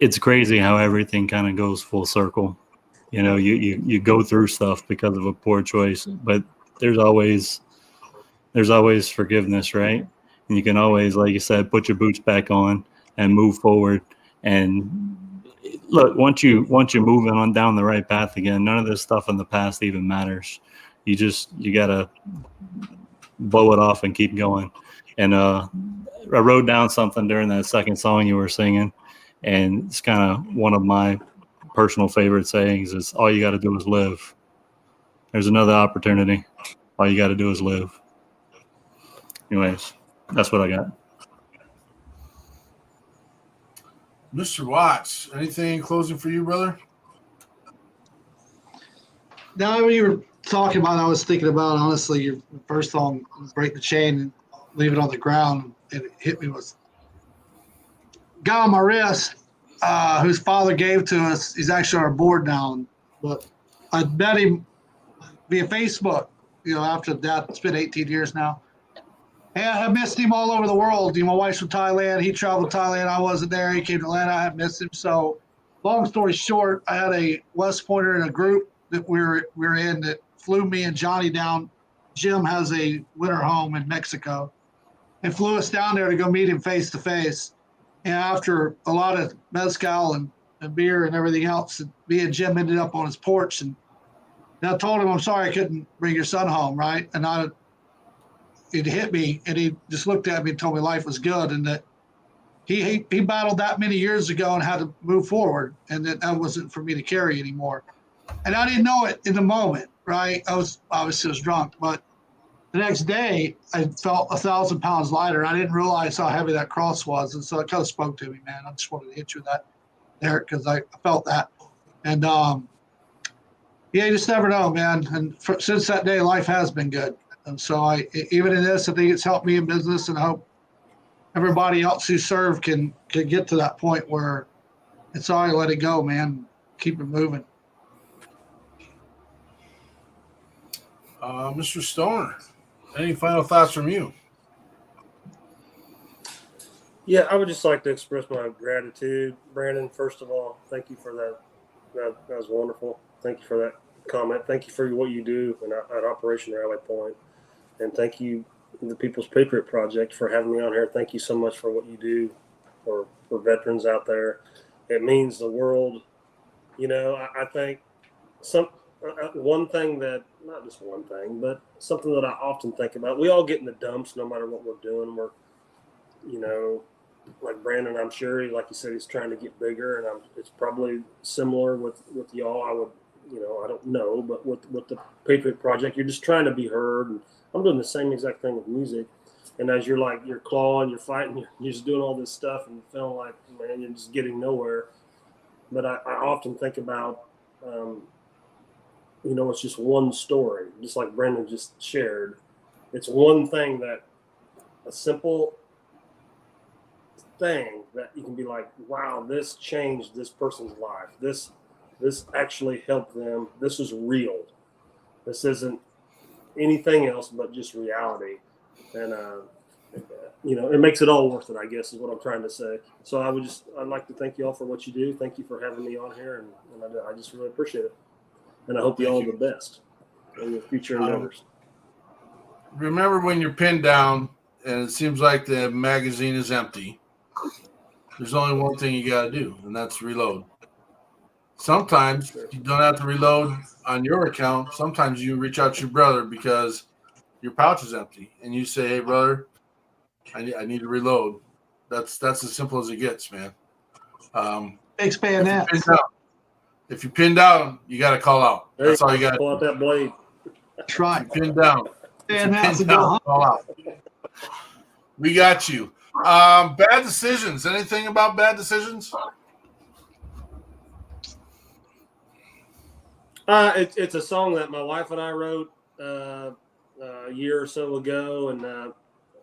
It's crazy how everything kind of goes full circle. You go through stuff because of a poor choice, but there's always forgiveness, right? And you can always, like you said, put your boots back on and move forward. And look, once you're moving on down the right path again, none of this stuff in the past even matters. You gotta blow it off and keep going. And I wrote down something during that second song you were singing, and it's kind of one of my personal favorite sayings is all you got to do is live. There's another opportunity. All you got to do is live. anyways, that's what I got. Mr. Watts, anything in closing for you, brother? Now, when you were talking about, I was thinking about, honestly, your first song, Break the Chain and Leave It on the Ground, and it hit me with guy on my wrist, whose father gave to us. He's actually on our board now, but I met him via Facebook, after that. It's been 18 years now. And I missed him all over the world. My wife's from Thailand. He traveled to Thailand. I wasn't there. He came to Atlanta. I missed him. So, long story short, I had a West Pointer in a group that we were in that flew me and Johnny down. Jim has a winter home in Mexico and flew us down there to go meet him face to face. And after a lot of mezcal and beer and everything else, me and Jim ended up on his porch. And I told him, I'm sorry I couldn't bring your son home, right? And it hit me, and he just looked at me and told me life was good, and that he battled that many years ago and had to move forward, and that wasn't for me to carry anymore. And I didn't know it in the moment, right? I was drunk, but the next day I felt 1,000 pounds lighter. I didn't realize how heavy that cross was, and so it kind of spoke to me, man. I just wanted to hit you with that there because I felt that, and you just never know, man. And since that day, life has been good, and so even in this, I think it's helped me in business, and I hope everybody else who served can get to that point where it's all right, let it go, man. Keep it moving. Mr. Stoner, any final thoughts from you? Yeah, I would just like to express my gratitude. Brandon, first of all, thank you for that. That was wonderful. Thank you for that comment. Thank you for what you do at Operation Rally Point. And thank you, the People's Patriot Project, for having me on here. Thank you so much for what you do for veterans out there. It means the world. I think one thing that, not just one thing, but something that I often think about, we all get in the dumps no matter what we're doing. We're, like Brandon, I'm sure, like you said, he's trying to get bigger, and it's probably similar with y'all. I would, I don't know, but with the Patriot Project, you're just trying to be heard. And I'm doing the same exact thing with music. And as you're clawing, you're fighting, you're just doing all this stuff and feeling like, man, you're just getting nowhere. But I often think about, it's just one story, just like Brendan just shared. It's one thing a simple thing that you can be like, wow, this changed this person's life. This actually helped them. This is real. This isn't anything else but just reality. And, it makes it all worth it, I guess, is what I'm trying to say. So I'd like to thank you all for what you do. Thank you for having me on here. And I just really appreciate it. And I hope you all the best in your future endeavors. Remember when you're pinned down and it seems like the magazine is empty, there's only one thing you got to do, and that's reload. Sometimes you don't have to reload on your account. Sometimes you reach out to your brother because your pouch is empty, and you say, hey, brother, I need to reload. That's as simple as it gets, man. Expand that. If you're pinned down, you got to call out. That's all you got to do. Pull out that blade. That's right. You're pinned down. Pinned down, call out. We got you. Bad decisions. Anything about bad decisions? It's a song that my wife and I wrote a year or so ago, and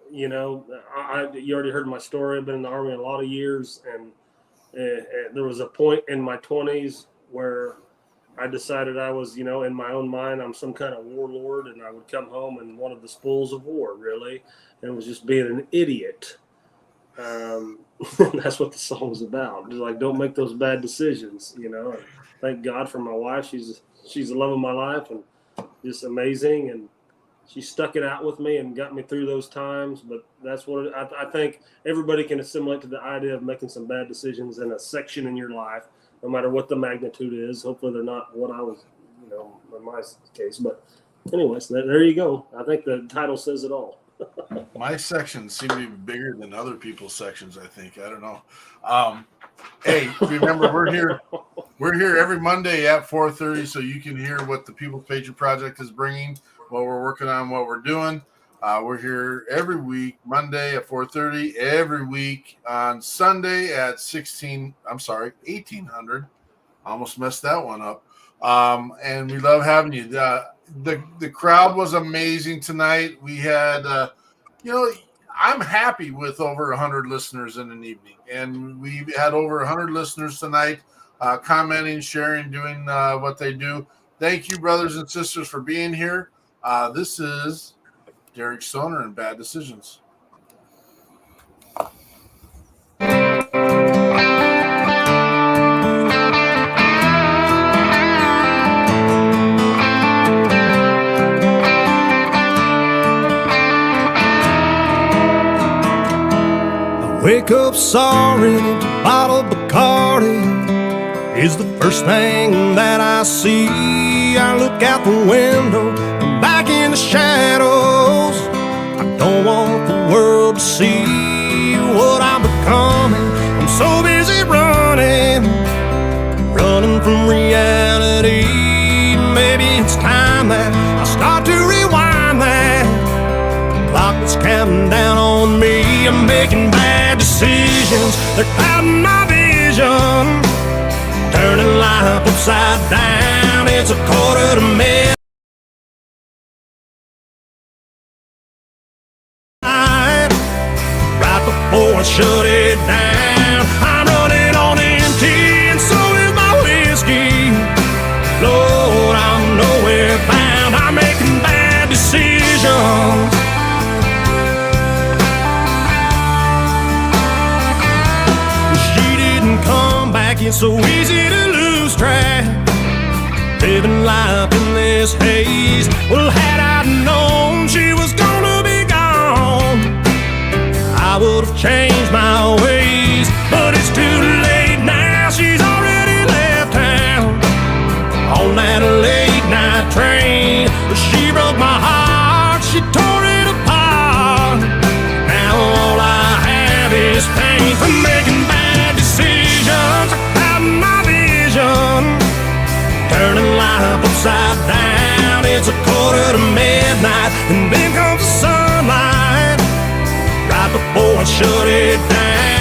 you already heard my story. I've been in the Army a lot of years, and there was a point in my 20s where I decided I was, in my own mind, I'm some kind of warlord, and I would come home and one of the spoils of war, really, and was just being an idiot. That's what the song was about. Just like, don't make those bad decisions, And thank God for my wife. She's the love of my life and just amazing. And she stuck it out with me and got me through those times. But that's what I think everybody can assimilate to the idea of making some bad decisions in a section in your life, no matter what the magnitude is. Hopefully they're not what I was, in my case. But anyways, there you go. I think the title says it all. My sections seem to be bigger than other people's sections, I think. I don't know. Hey, remember, we're here every Monday at 4:30, so you can hear what the People's Patriot Project is bringing, what we're working on, what we're doing. We're here every week, Monday at 4:30, every week on Sunday at 1800. Almost messed that one up. And we love having you. The crowd was amazing tonight. We had, I'm happy with over 100 listeners in an evening. And we had over 100 listeners tonight commenting, sharing, doing what they do. Thank you, brothers and sisters, for being here. This is Derek Stoner and Bad Decisions. Wake up sorry, a bottle of Bacardi is the first thing that I see. I look out the window, I'm back in the shadows. I don't want the world to see what I'm becoming. I'm so busy running from reality. Maybe it's time that I start to rewind that clock that's counting down on me. I'm making bad decisions, they're clouding my vision, turning life upside down. It's 1:45 right before I shut it down. I'm running on empty and so is my whiskey. Lord, I'm nowhere bound. I'm making bad decisions. It's so easy to lose track, living life in this haze. Well, had I known she was gonna be gone, I would have changed my ways. But it's too late now, she's already left town on that late night train. She broke my heart, she tore it apart. Now all I have is pain for making bad decisions, turning life upside down. It's 1:45 and then comes the sunlight right before I shut it down.